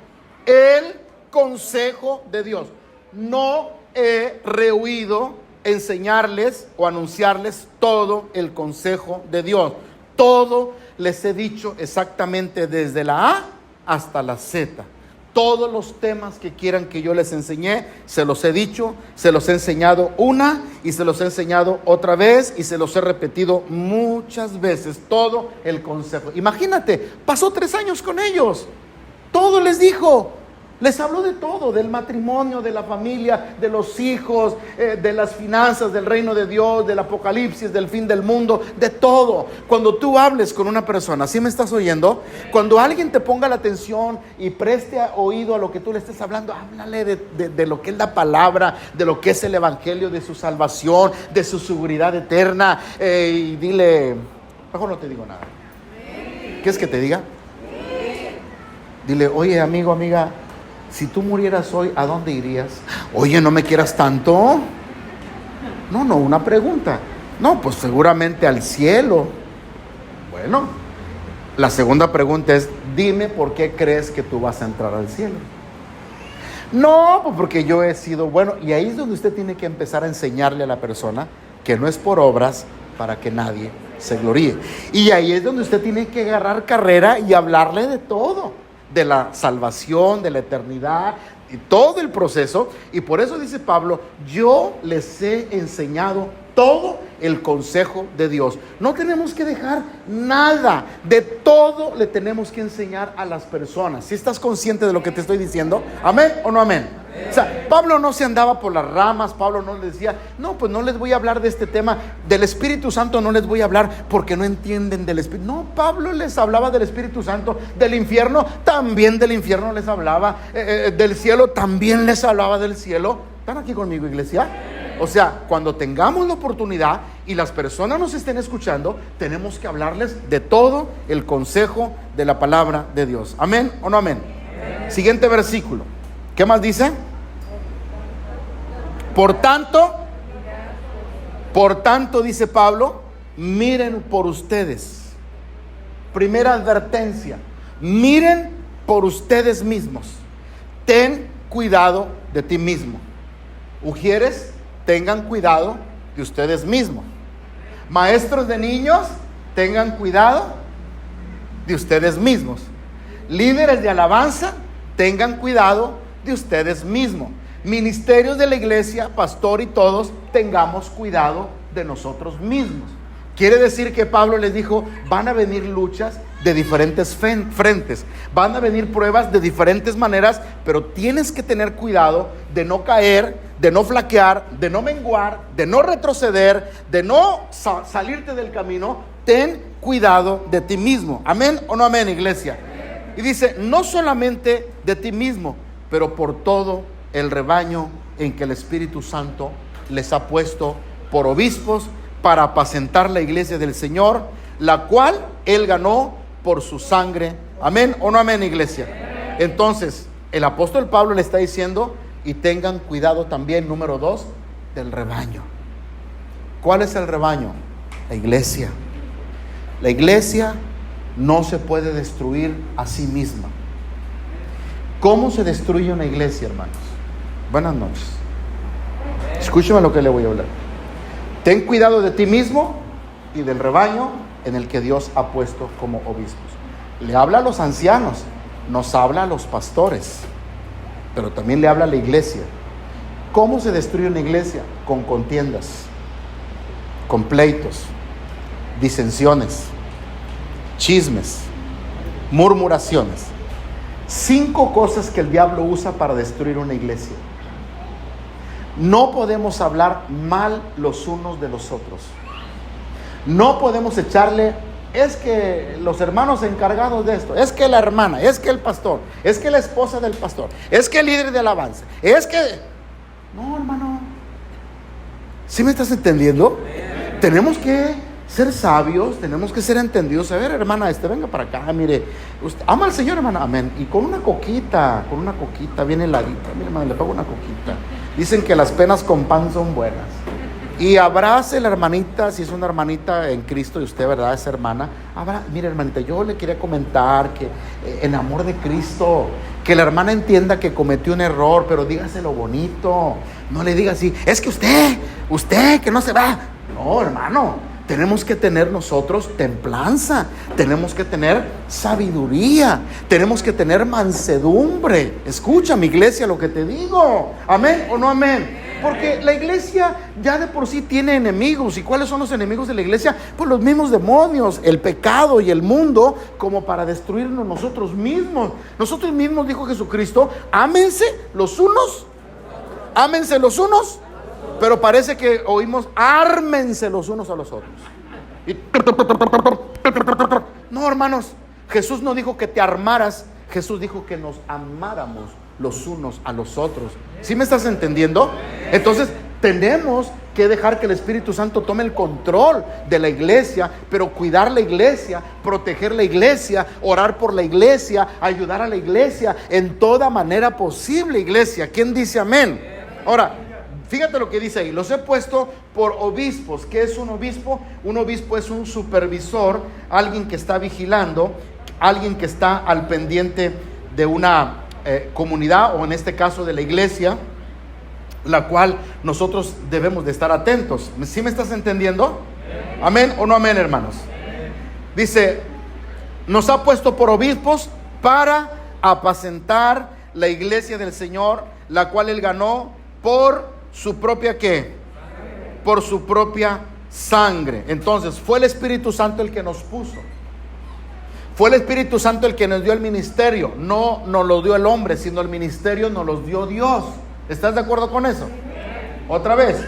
S1: el consejo de Dios. no he rehuido enseñarles o anunciarles todo el consejo de Dios. Todo les he dicho exactamente desde la A hasta la Z. Todos los temas que quieran que yo les enseñe, se los he dicho, se los he enseñado una y se los he enseñado otra vez y se los he repetido muchas veces, todo el consejo. Imagínate, pasó 3 años con ellos, todo les dijo. Les habló de todo, del matrimonio, de la familia, de los hijos, de las finanzas, del reino de Dios, del apocalipsis, del fin del mundo, de todo. Cuando tú hables con una persona, ¿sí me estás oyendo? Cuando alguien te ponga la atención y preste oído a lo que tú le estés hablando, háblale de lo que es la palabra, de lo que es el evangelio, de su salvación, de su seguridad eterna. Y dile, mejor no te digo nada. ¿Quieres que te diga? Dile, oye, amigo, amiga, si tú murieras hoy, ¿a dónde irías? Oye, ¿no me quieras tanto? No, una pregunta. No, pues seguramente al cielo. Bueno, la segunda pregunta es, dime por qué crees que tú vas a entrar al cielo. No, pues porque yo he sido bueno. Y ahí es donde usted tiene que empezar a enseñarle a la persona que no es por obras para que nadie se gloríe. Y ahí es donde usted tiene que agarrar carrera y hablarle de todo. De la salvación, de la eternidad y todo el proceso. Y por eso dice Pablo, yo les he enseñado todo el consejo de Dios. No tenemos que dejar nada, de todo le tenemos que enseñar a las personas. ¿Sí estás consciente de lo que te estoy diciendo? ¿Amén o no amén? O sea, Pablo no se andaba por las ramas. Pablo no les decía, no, pues no les voy a hablar de este tema del Espíritu Santo, no les voy a hablar porque no entienden del Espíritu. No, Pablo les hablaba del Espíritu Santo, del infierno, también del infierno les hablaba, del cielo, también les hablaba del cielo. ¿Están aquí conmigo, iglesia? O sea, cuando tengamos la oportunidad y las personas nos estén escuchando, tenemos que hablarles de todo el consejo de la palabra de Dios. ¿Amén o no amén? Siguiente versículo. ¿Qué más dice? Por tanto, dice Pablo, miren por ustedes. Primera advertencia, miren por ustedes mismos. Ten cuidado de ti mismo. Ujieres, tengan cuidado de ustedes mismos. Maestros de niños, tengan cuidado de ustedes mismos. Líderes de alabanza, tengan cuidado de ustedes mismos. Ministerios de la iglesia, pastor y todos, tengamos cuidado de nosotros mismos. Quiere decir que Pablo les dijo, van a venir luchas de diferentes frentes, van a venir pruebas de diferentes maneras, pero tienes que tener cuidado de no caer, de no flaquear, de no menguar, de no retroceder, de no salirte del camino. Ten cuidado de ti mismo. ¿Amén o no amén, iglesia? Y dice, no solamente de ti mismo, pero por todo el rebaño en que el Espíritu Santo les ha puesto por obispos para apacentar la iglesia del Señor, la cual Él ganó por su sangre. ¿Amén o no amén, iglesia? Entonces, el apóstol Pablo le está diciendo, y tengan cuidado también, número 2, del rebaño. ¿Cuál es el rebaño? La iglesia. La iglesia no se puede destruir a sí misma. ¿Cómo se destruye una iglesia, hermanos? Buenas noches. Escúcheme lo que le voy a hablar. Ten cuidado de ti mismo y del rebaño en el que Dios ha puesto como obispos. Le habla a los ancianos, nos habla a los pastores, pero también le habla a la iglesia. ¿Cómo se destruye una iglesia? Con contiendas, con pleitos, disensiones, chismes, murmuraciones. 5 cosas que el diablo usa para destruir una iglesia. No podemos hablar mal los unos de los otros. No podemos echarle, es que los hermanos encargados de esto, es que la hermana, es que el pastor, es que la esposa del pastor, es que el líder de alabanza, es que... No, hermano. ¿Sí me estás entendiendo? Tenemos que ser sabios, tenemos que ser entendidos. A ver, hermana, venga para acá, mire, usted ama al Señor, hermana, amén. Y con una coquita bien heladita, mire, hermana, le pago una coquita. Dicen que las penas con pan son buenas. Y abrace la hermanita, si es una hermanita en Cristo y usted, ¿verdad?, es hermana. Mire, hermanita, yo le quería comentar que en amor de Cristo, Que la hermana entienda que cometió un error, pero dígaselo bonito. No le diga así, es que usted que no se va. No, hermano. Tenemos que tener nosotros templanza, tenemos que tener sabiduría, tenemos que tener mansedumbre. Escucha, mi iglesia, lo que te digo. ¿Amén o no amén? Porque la iglesia ya de por sí tiene enemigos. ¿Y cuáles son los enemigos de la iglesia? Pues los mismos demonios, el pecado y el mundo, como para destruirnos nosotros mismos. Nosotros mismos, dijo Jesucristo, ámense los unos. Pero parece que oímos, ármense los unos a los otros. No, hermanos, Jesús no dijo que te armaras, Jesús dijo que nos amáramos los unos a los otros. ¿Sí me estás entendiendo? Entonces tenemos que dejar que el Espíritu Santo tome el control de la iglesia, pero cuidar la iglesia, proteger la iglesia, orar por la iglesia, ayudar a la iglesia en toda manera posible, iglesia. ¿Quién dice amén? Ahora, fíjate lo que dice ahí, los he puesto por obispos. ¿Qué es un obispo? Un obispo es un supervisor, alguien que está vigilando, alguien que está al pendiente de una comunidad, o en este caso de la iglesia, la cual nosotros debemos de estar atentos. ¿Sí me estás entendiendo? ¿Amén o no amén, hermanos? Dice, nos ha puesto por obispos para apacentar la iglesia del Señor, la cual Él ganó por su propia ¿qué? Por su propia sangre. Entonces fue el Espíritu Santo el que nos puso. Fue el Espíritu Santo el que nos dio el ministerio. No nos lo dio el hombre, sino el ministerio nos lo dio Dios. ¿Estás de acuerdo con eso? Otra vez,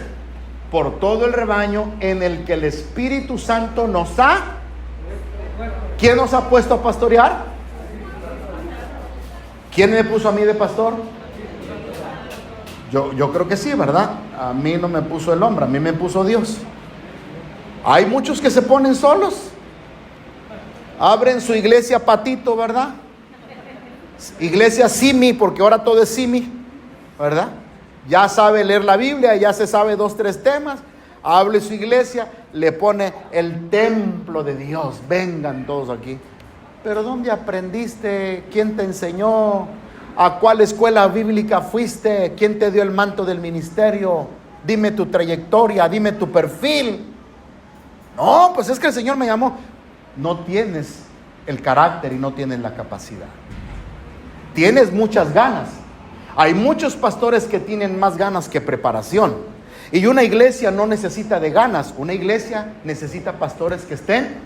S1: por todo el rebaño en el que el Espíritu Santo nos ha. ¿Quién nos ha puesto a pastorear? ¿Quién me puso a mí de pastor? Yo creo que sí, ¿verdad? A mí no me puso el hombre, a mí me puso Dios. Hay muchos que se ponen solos. Abren su iglesia patito, ¿verdad? Iglesia simi, porque ahora todo es simi, ¿verdad? Ya sabe leer la Biblia, ya se sabe 2, 3 temas. Abre su iglesia, le pone el templo de Dios. Vengan todos aquí. Pero ¿dónde aprendiste? ¿Quién te enseñó? ¿A cuál escuela bíblica fuiste? ¿Quién te dio el manto del ministerio? Dime tu trayectoria, dime tu perfil. No, pues es que el Señor me llamó. No tienes el carácter y no tienes la capacidad. Tienes muchas ganas. Hay muchos pastores que tienen más ganas que preparación. Y una iglesia no necesita de ganas. Una iglesia necesita pastores que estén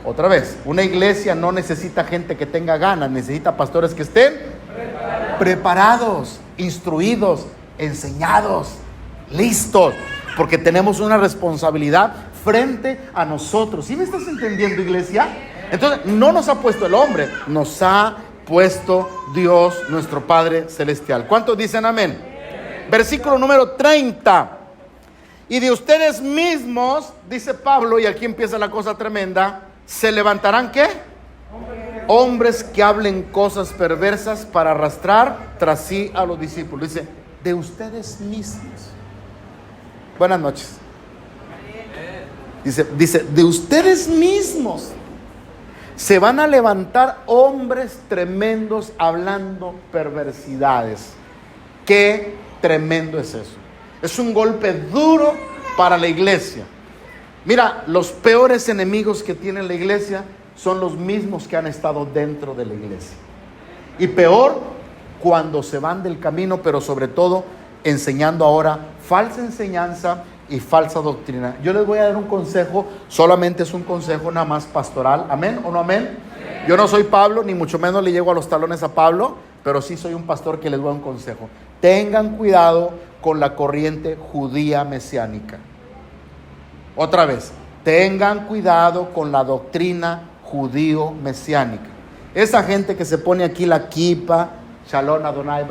S1: Otra vez, una iglesia no necesita gente que tenga ganas, necesita pastores que estén preparados, instruidos, enseñados, listos, porque tenemos una responsabilidad frente a nosotros. ¿Sí me estás entendiendo, iglesia? Entonces, no nos ha puesto el hombre, nos ha puesto Dios, nuestro Padre Celestial. ¿Cuántos dicen amén? Versículo número 30. Y de ustedes mismos, dice Pablo, y aquí empieza la cosa tremenda, ¿se levantarán qué? Hombres que hablen cosas perversas para arrastrar tras sí a los discípulos. Dice, de ustedes mismos. Buenas noches. Dice, de ustedes mismos se van a levantar hombres tremendos hablando perversidades. Qué tremendo es eso. Es un golpe duro para la iglesia. Mira, los peores enemigos que tiene la iglesia son los mismos que han estado dentro de la iglesia. Y peor cuando se van del camino, pero sobre todo enseñando ahora falsa enseñanza y falsa doctrina. Yo les voy a dar un consejo, solamente es un consejo nada más pastoral. ¿Amén o no amén? Yo no soy Pablo, ni mucho menos le llego a los talones a Pablo, pero sí soy un pastor que les doy un consejo. Tengan cuidado con la corriente judía mesiánica. Otra vez, tengan cuidado con la doctrina judío mesiánica. Esa gente que se pone aquí la kipa, Shalom Adonai,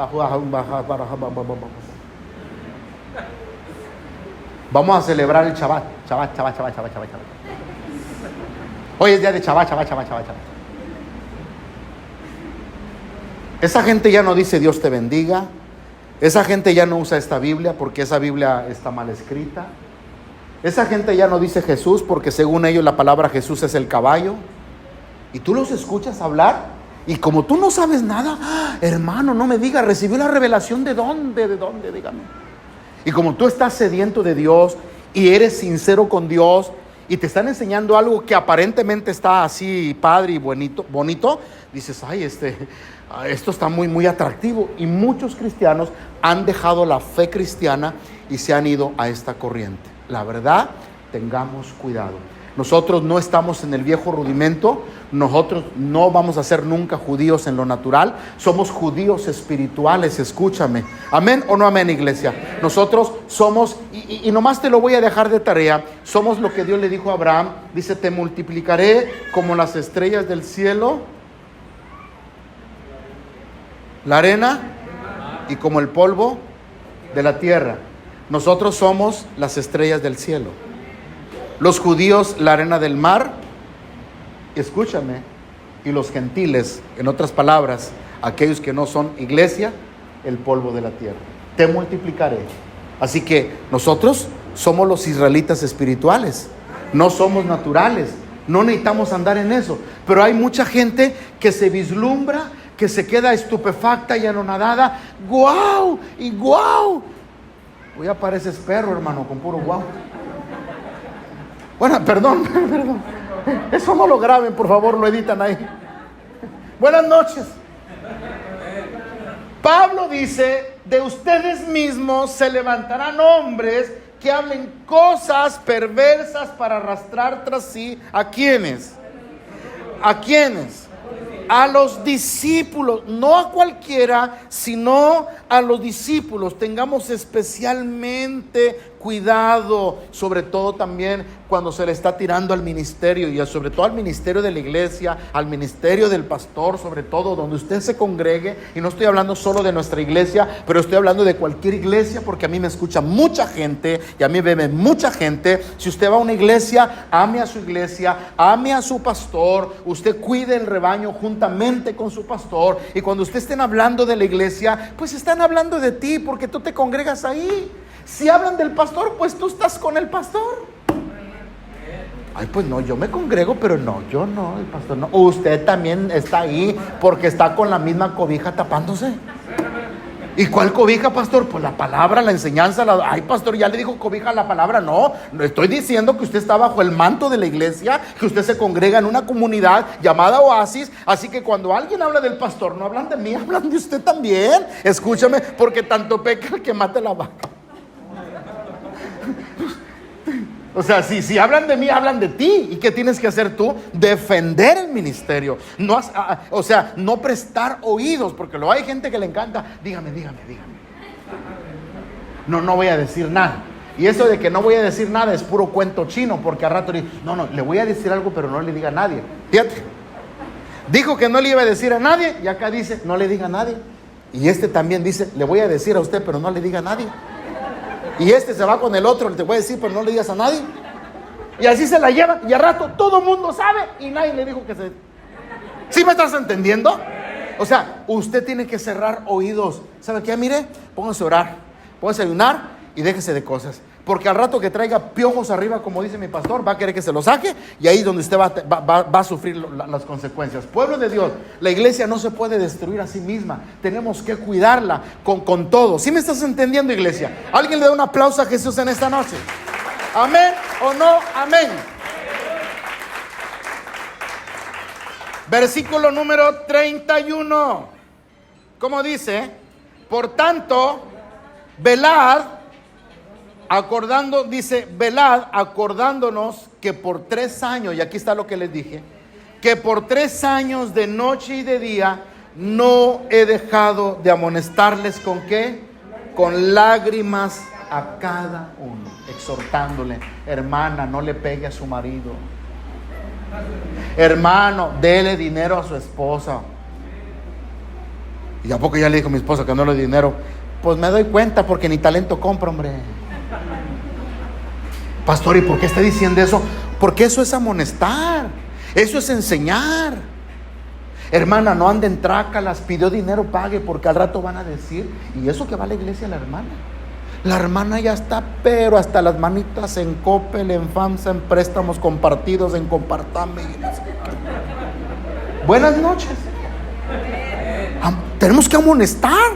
S1: vamos a celebrar el Shabbat. Hoy es día de Shabbat. Esa gente ya no dice Dios te bendiga. Esa gente ya no usa esta Biblia porque esa Biblia está mal escrita. Esa gente ya no dice Jesús porque según ellos la palabra Jesús es el caballo. Y tú los escuchas hablar, y como tú no sabes nada, hermano, no me digas, recibió la revelación ¿de dónde? Dígame. Y como tú estás sediento de Dios y eres sincero con Dios y te están enseñando algo que aparentemente está así padre y bonito, dices, ay, esto está muy atractivo. Y muchos cristianos han dejado la fe cristiana y se han ido a esta corriente. La verdad, tengamos cuidado. Nosotros no estamos en el viejo rudimento, nosotros no vamos a ser nunca judíos en lo natural, somos judíos espirituales, escúchame. ¿Amén o no amén, iglesia? Nosotros somos, y nomás te lo voy a dejar de tarea, somos lo que Dios le dijo a Abraham, dice, te multiplicaré como las estrellas del cielo, la arena y como el polvo de la tierra. Nosotros somos las estrellas del cielo. Los judíos, la arena del mar, escúchame, y los gentiles, en otras palabras, aquellos que no son iglesia, el polvo de la tierra. Te multiplicaré. Así que nosotros somos los israelitas espirituales, no somos naturales, no necesitamos andar en eso. Pero hay mucha gente que se vislumbra, que se queda estupefacta y anonadada. ¡Guau! Y guau. Hoy apareces perro, hermano, con puro guau. Bueno, perdón. Eso no lo graben, por favor, lo editan ahí. Buenas noches. Pablo dice, de ustedes mismos se levantarán hombres que hablen cosas perversas para arrastrar tras sí. ¿A quiénes? ¿A quiénes? A los discípulos, no a cualquiera, sino a los discípulos. Tengamos especialmente cuidado, sobre todo también cuando se le está tirando al ministerio, y sobre todo al ministerio de la iglesia, al ministerio del pastor, sobre todo donde usted se congregue. Y no estoy hablando solo de nuestra iglesia, pero estoy hablando de cualquier iglesia, porque a mí me escucha mucha gente y a mí me ve mucha gente. Si usted va a una iglesia, ame a su iglesia, ame a su pastor, usted cuide el rebaño juntamente con su pastor. Y cuando usted estén hablando de la iglesia, pues están hablando de ti, porque tú te congregas ahí. Si hablan del pastor, pues tú estás con el pastor. Ay, pues no, yo me congrego, pero no, yo no, el pastor no. Usted también está ahí porque está con la misma cobija tapándose. ¿Y cuál cobija, pastor? Pues la palabra, la enseñanza. Ay, pastor, ya le dijo cobija a la palabra. No, estoy diciendo que usted está bajo el manto de la iglesia, que usted se congrega en una comunidad llamada Oasis. Así que cuando alguien habla del pastor, no hablan de mí, hablan de usted también. Escúchame, porque tanto peca el que mate la vaca. O sea, si hablan de mí, hablan de ti. ¿Y qué tienes que hacer tú? Defender el ministerio. No prestar oídos, porque luego hay gente que le encanta. Dígame. No voy a decir nada. Y eso de que no voy a decir nada es puro cuento chino, porque al rato dice, no, le voy a decir algo, pero no le diga a nadie. Fíjate, dijo que no le iba a decir a nadie, y acá dice, no le diga a nadie. Y también dice, le voy a decir a usted, pero no le diga a nadie. Y se va con el otro, te voy a decir, pero no le digas a nadie. Y así se la llevan, y al rato todo el mundo sabe y nadie le dijo que se... ¿Sí me estás entendiendo? O sea, usted tiene que cerrar oídos. ¿Sabe qué? Mire, póngase a orar, póngase a ayunar y déjese de cosas. Porque al rato que traiga piojos arriba, como dice mi pastor, va a querer que se los saque, y ahí es donde usted va a sufrir las consecuencias. Pueblo de Dios, la iglesia no se puede destruir a sí misma. Tenemos que cuidarla con todo. ¿Sí me estás entendiendo, iglesia? ¿Alguien le da un aplauso a Jesús en esta noche? ¿Amén o no? Amén. Versículo número 31. ¿Cómo dice? Por tanto, velad, velad, acordándonos que por 3 años, y aquí está lo que les dije, que por 3 años de noche y de día no he dejado de amonestarles. ¿Con qué? Con lágrimas a cada uno, exhortándole, hermana, no le pegue a su marido. Hermano, dele dinero a su esposa. ¿Y a poco ya le dijo a mi esposa que no le doy dinero? Pues me doy cuenta, porque ni talento compra, hombre. Pastor, ¿y por qué está diciendo eso? Porque eso es amonestar, eso es enseñar. Hermana, no ande en trácalas, pidió dinero, pague, porque al rato van a decir, ¿y eso que va a la iglesia la hermana? La hermana ya está, pero hasta las manitas en Coppel, en FAMSA, en préstamos compartidos, en Compartame. Buenas noches. Tenemos que amonestar,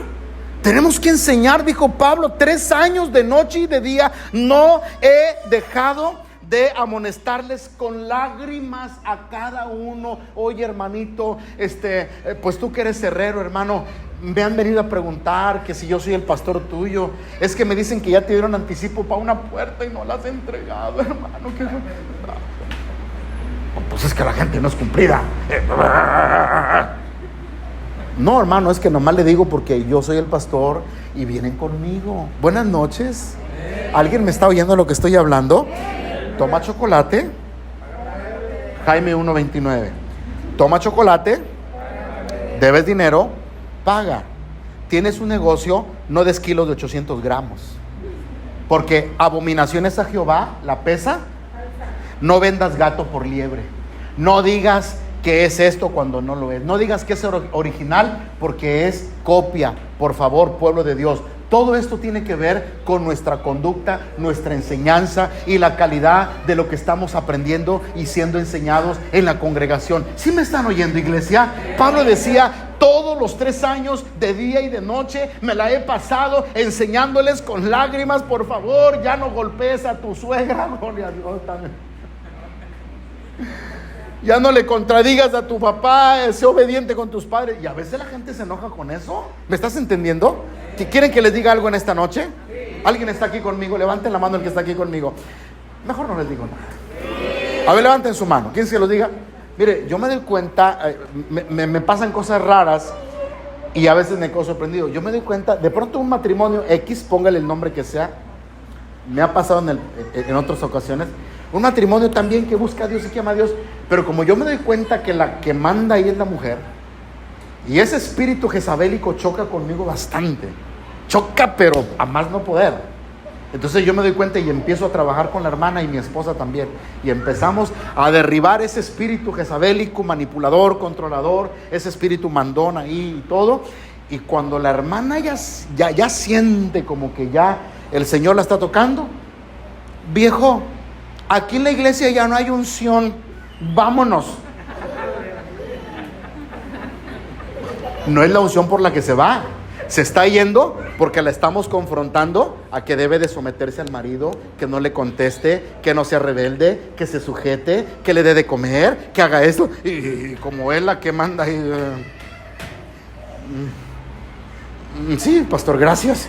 S1: tenemos que enseñar, dijo Pablo, 3 años de noche y de día no he dejado de amonestarles con lágrimas a cada uno. Oye, hermanito, pues tú que eres herrero, hermano, me han venido a preguntar que si yo soy el pastor tuyo. Es que me dicen que ya te dieron anticipo para una puerta y no la has entregado, hermano. Pues es que la gente no es cumplida. No, hermano, es que nomás le digo porque yo soy el pastor y vienen conmigo. Buenas noches. ¿Alguien me está oyendo lo que estoy hablando? Toma chocolate. Jaime 1:29. Toma chocolate. Debes dinero. Paga. Tienes un negocio, no des kilos de 800 gramos. Porque abominaciones a Jehová, la pesa. No vendas gato por liebre. No digas que es esto cuando no lo es. No digas que es original porque es copia. Por favor, pueblo de Dios. Todo esto tiene que ver con nuestra conducta, nuestra enseñanza y la calidad de lo que estamos aprendiendo y siendo enseñados en la congregación. ¿Sí me están oyendo, iglesia? Pablo decía, todos los 3 años de día y de noche me la he pasado enseñándoles con lágrimas. Por favor, ya no golpees a tu suegra. Gloria a Dios también. Ya no le contradigas a tu papá, sé obediente con tus padres. Y a veces la gente se enoja con eso. ¿Me estás entendiendo? ¿Quieren que les diga algo en esta noche? ¿Alguien está aquí conmigo? Levanten la mano el que está aquí conmigo. Mejor no les digo nada. A ver, levanten su mano. ¿Quién se lo diga? Mire, yo me doy cuenta, me pasan cosas raras y a veces me quedo sorprendido. Yo me doy cuenta, de pronto un matrimonio X, póngale el nombre que sea, me ha pasado en otras ocasiones. Un matrimonio también que busca a Dios y que ama a Dios, pero como yo me doy cuenta que la que manda ahí es la mujer, y ese espíritu jezabélico choca conmigo bastante, choca pero a más no poder. Entonces yo me doy cuenta y empiezo a trabajar con la hermana y mi esposa también, y empezamos a derribar ese espíritu jezabélico, manipulador, controlador, ese espíritu mandón ahí y todo. Y cuando la hermana ya siente como que ya el Señor la está tocando, viejo, aquí en la iglesia ya no hay unción, vámonos. No es la unción por la que se va, se está yendo porque la estamos confrontando a que debe de someterse al marido, que no le conteste, que no sea rebelde, que se sujete, que le dé de comer, que haga esto. Y como es la que manda ahí, sí, pastor, gracias.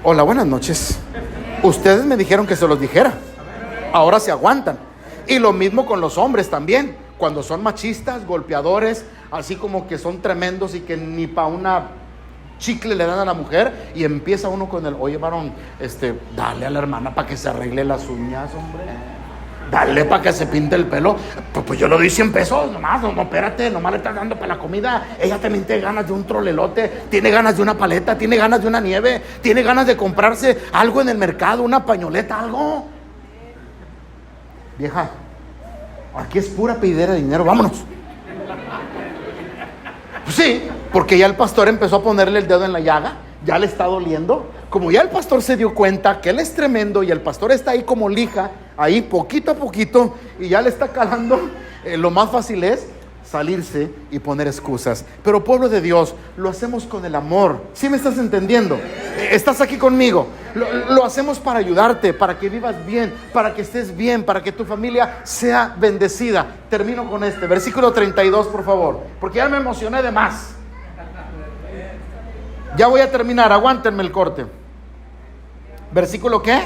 S1: Hola, buenas noches. Ustedes me dijeron que se los dijera. Ahora se aguantan. Y lo mismo con los hombres también. Cuando son machistas, golpeadores, así como que son tremendos y que ni para una chicle le dan a la mujer, y empieza uno con el, oye varón, dale a la hermana para que se arregle las uñas, hombre. Dale para que se pinte el pelo. Pues yo le doy 100 pesos nomás. No, espérate, nomás le estás dando para la comida. Ella también tiene ganas de un trolelote, tiene ganas de una paleta, tiene ganas de una nieve, tiene ganas de comprarse algo en el mercado, una pañoleta, algo. Vieja, aquí es pura pedidera de dinero, vámonos. Pues sí, porque ya el pastor empezó a ponerle el dedo en la llaga, ya le está doliendo. Como ya el pastor se dio cuenta que él es tremendo y el pastor está ahí como lija, ahí poquito a poquito, y ya le está calando, lo más fácil es salirse y poner excusas. Pero pueblo de Dios, lo hacemos con el amor. ¿Sí me estás entendiendo? ¿Estás aquí conmigo? Lo hacemos para ayudarte, para que vivas bien, para que estés bien, para que tu familia sea bendecida. Termino con versículo 32, por favor, porque ya me emocioné de más. Ya voy a terminar, aguántenme el corte. ¿Versículo qué?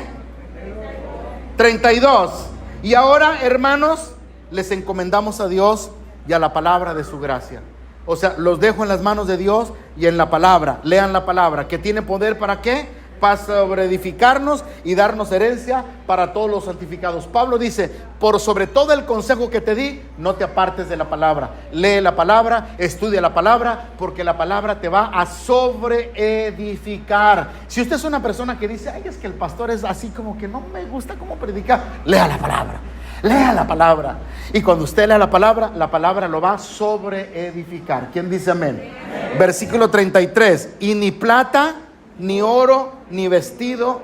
S1: 32. Y ahora, hermanos, les encomendamos a Dios y a la palabra de su gracia. O sea, los dejo en las manos de Dios y en la palabra. Lean la palabra, que tiene poder ¿para qué? Para sobreedificarnos y darnos herencia para todos los santificados. Pablo dice, por sobre todo el consejo que te di, no te apartes de la palabra. Lee la palabra, estudia la palabra, porque la palabra te va a sobreedificar. Si usted es una persona que dice, ay, es que el pastor es así como que no me gusta cómo predica, lea la palabra. Lea la palabra. Y cuando usted lea la palabra lo va a sobreedificar. ¿Quién dice amén? Amén. Versículo 33. Y ni plata, ni oro, ni vestido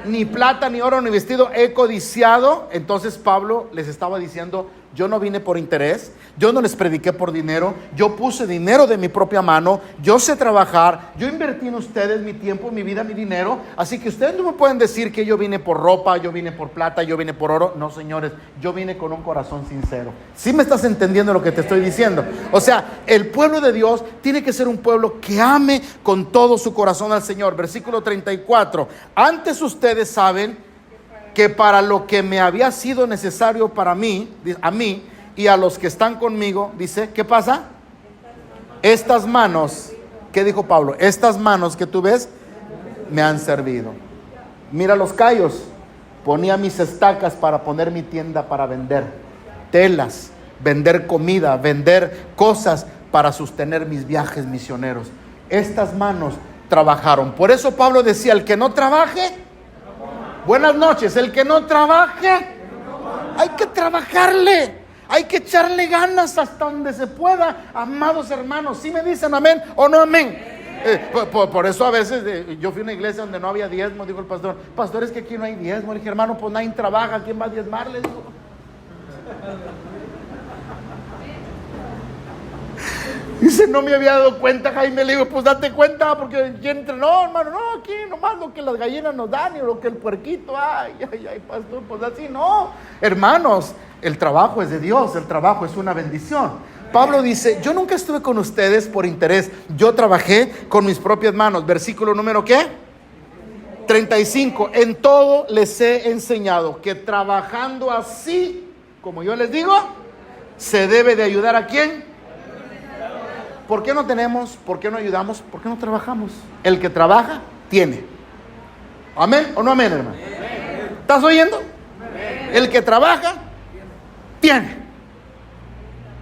S1: ni plata, ni oro, ni vestido he codiciado. Entonces Pablo les estaba diciendo Yo no vine por interés, yo no les prediqué por dinero, yo puse dinero de mi propia mano, yo sé trabajar, yo invertí en ustedes mi tiempo, mi vida, mi dinero. Así que ustedes no me pueden decir que yo vine por ropa, yo vine por plata, yo vine por oro. No, señores, yo vine con un corazón sincero. ¿Sí me estás entendiendo lo que te estoy diciendo? O sea, el pueblo de Dios tiene que ser un pueblo que ame con todo su corazón al Señor. Versículo 34. Antes ustedes saben que para lo que me había sido necesario para mí, a mí y a los que están conmigo, dice, ¿qué pasa? Estas manos, ¿qué dijo Pablo? Estas manos que tú ves me han servido. Mira los callos, ponía mis estacas para poner mi tienda para vender telas, vender comida, vender cosas para sostener mis viajes misioneros. Estas manos trabajaron. Por eso Pablo decía, el que no trabaje, buenas noches, el que no trabaje, hay que trabajarle, hay que echarle ganas hasta donde se pueda, amados hermanos. ¿Sí me dicen amén o no amén? Por eso a veces yo fui a una iglesia donde no había diezmo, dijo el pastor, pastor, es que aquí no hay diezmo. Le dije, hermano, pues nadie trabaja, ¿quién va a diezmar? Le digo. Dice, no me había dado cuenta, Jaime. Le digo, pues date cuenta, porque no, hermano, no, aquí nomás lo que las gallinas nos dan y lo que el puerquito, ay, pastor, pues así no. Hermanos, el trabajo es de Dios, el trabajo es una bendición. Pablo dice, yo nunca estuve con ustedes por interés, yo trabajé con mis propias manos. Versículo número ¿qué? 35. En todo les he enseñado que trabajando así, como yo les digo, se debe de ayudar ¿a quién? ¿Por qué no tenemos? ¿Por qué no ayudamos? ¿Por qué no trabajamos? El que trabaja, tiene. ¿Amén o no amén, hermano? ¿Estás oyendo? El que trabaja, tiene.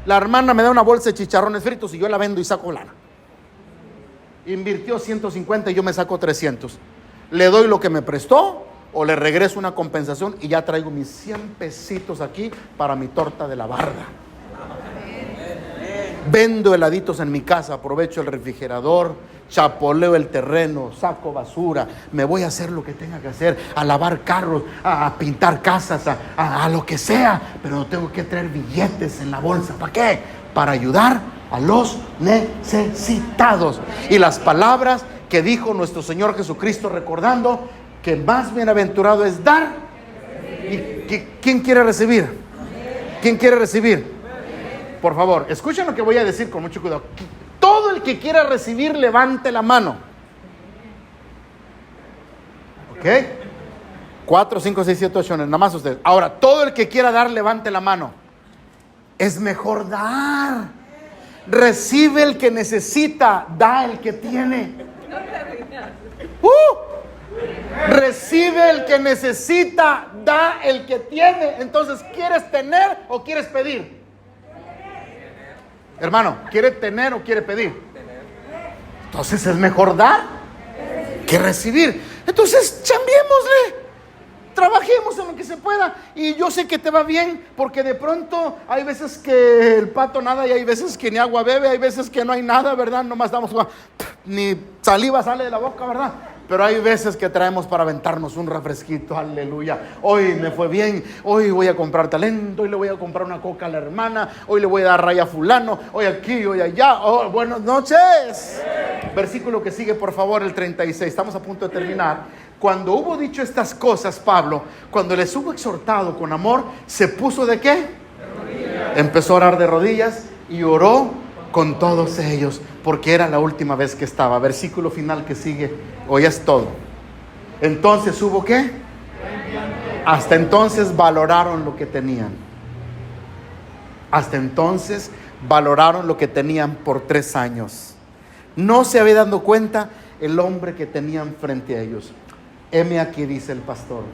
S1: La hermana me da una bolsa de chicharrones fritos y yo la vendo y saco lana. Invirtió 150 y yo me saco 300. Le doy lo que me prestó o le regreso una compensación y ya traigo mis 100 pesitos aquí para mi torta de la barda. Vendo heladitos en mi casa, aprovecho el refrigerador, chapoleo el terreno, saco basura, me voy a hacer lo que tenga que hacer, a lavar carros, a pintar casas, a lo que sea, pero tengo que traer billetes en la bolsa. ¿Para qué? Para ayudar a los necesitados. Y las palabras que dijo nuestro Señor Jesucristo, recordando que más bienaventurado es dar. ¿Y quién quiere recibir? ¿Quién quiere recibir? Por favor, escuchen lo que voy a decir con mucho cuidado. Todo el que quiera recibir, levante la mano. ¿Ok? 4, 5, 6, 7, 8, 9, nada más ustedes. Ahora, todo el que quiera dar, levante la mano. Es mejor dar. Recibe el que necesita, da el que tiene. Recibe el que necesita, da el que tiene. Entonces, ¿quieres tener o quieres pedir? Hermano, ¿quiere tener o quiere pedir? Entonces es mejor dar que recibir. Entonces, chambiémosle, trabajemos en lo que se pueda. Y yo sé que te va bien, porque de pronto hay veces que el pato nada y hay veces que ni agua bebe, hay veces que no hay nada, ¿verdad? Nomás damos, ni saliva sale de la boca, ¿verdad? Pero hay veces que traemos para aventarnos un refresquito, aleluya. Hoy me fue bien, hoy voy a comprar talento, hoy le voy a comprar una coca a la hermana, hoy le voy a dar raya a fulano, hoy aquí, hoy allá. Oh, buenas noches. Versículo que sigue, por favor, el 36. Estamos a punto de terminar. Cuando hubo dicho estas cosas, Pablo, cuando les hubo exhortado con amor, ¿se puso de qué? Empezó a orar de rodillas y oró con todos ellos, porque era la última vez que estaba. Versículo final que sigue, hoy es todo. Entonces hubo ¿qué? Hasta entonces valoraron lo que tenían. Hasta entonces valoraron lo que tenían por 3 años. No se había dado cuenta el hombre que tenían frente a ellos. Heme aquí, dice el pastor,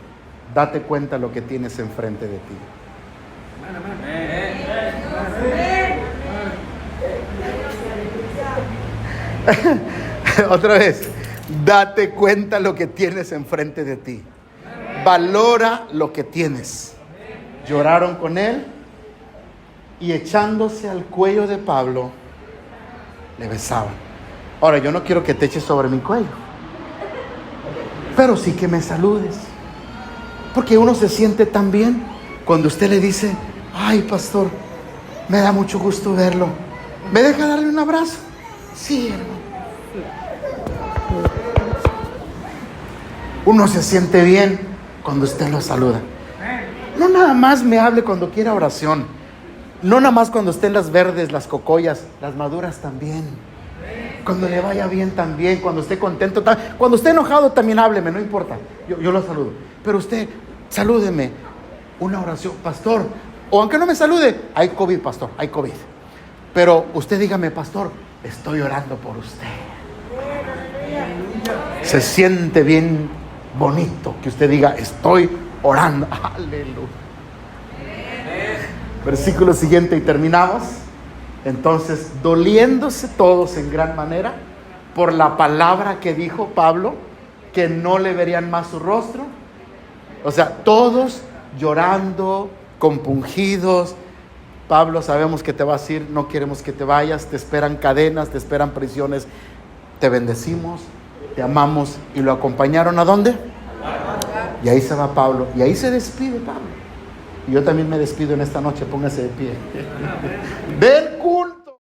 S1: date cuenta lo que tienes enfrente de ti. Otra vez, date cuenta lo que tienes enfrente de ti. Valora lo que tienes. Lloraron con él y echándose al cuello de Pablo, le besaban. Ahora, yo no quiero que te eches sobre mi cuello, pero sí que me saludes, porque uno se siente tan bien cuando usted le dice: Ay, pastor, me da mucho gusto verlo. ¿Me deja darle un abrazo? Sí, hermano. Uno se siente bien cuando usted lo saluda. No nada más me hable cuando quiera oración. No nada más cuando estén las verdes, las cocoyas, las maduras también. Cuando le vaya bien también, cuando esté contento, cuando esté enojado también hábleme, no importa. Yo lo saludo. Pero usted, salúdeme. Una oración, pastor. O aunque no me salude, hay COVID, pastor, hay COVID. Pero usted dígame, pastor, estoy orando por usted. Se siente bien bonito que usted diga, estoy orando. Aleluya. Versículo siguiente y terminamos. Entonces, doliéndose todos en gran manera por la palabra que dijo Pablo, que no le verían más su rostro. O sea, todos llorando, compungidos. Pablo, sabemos que te vas a ir, no queremos que te vayas, te esperan cadenas, te esperan prisiones. Te bendecimos, te amamos. Y lo acompañaron ¿a dónde? Y ahí se va Pablo, y ahí se despide Pablo. Y yo también me despido en esta noche, póngase de pie. Ven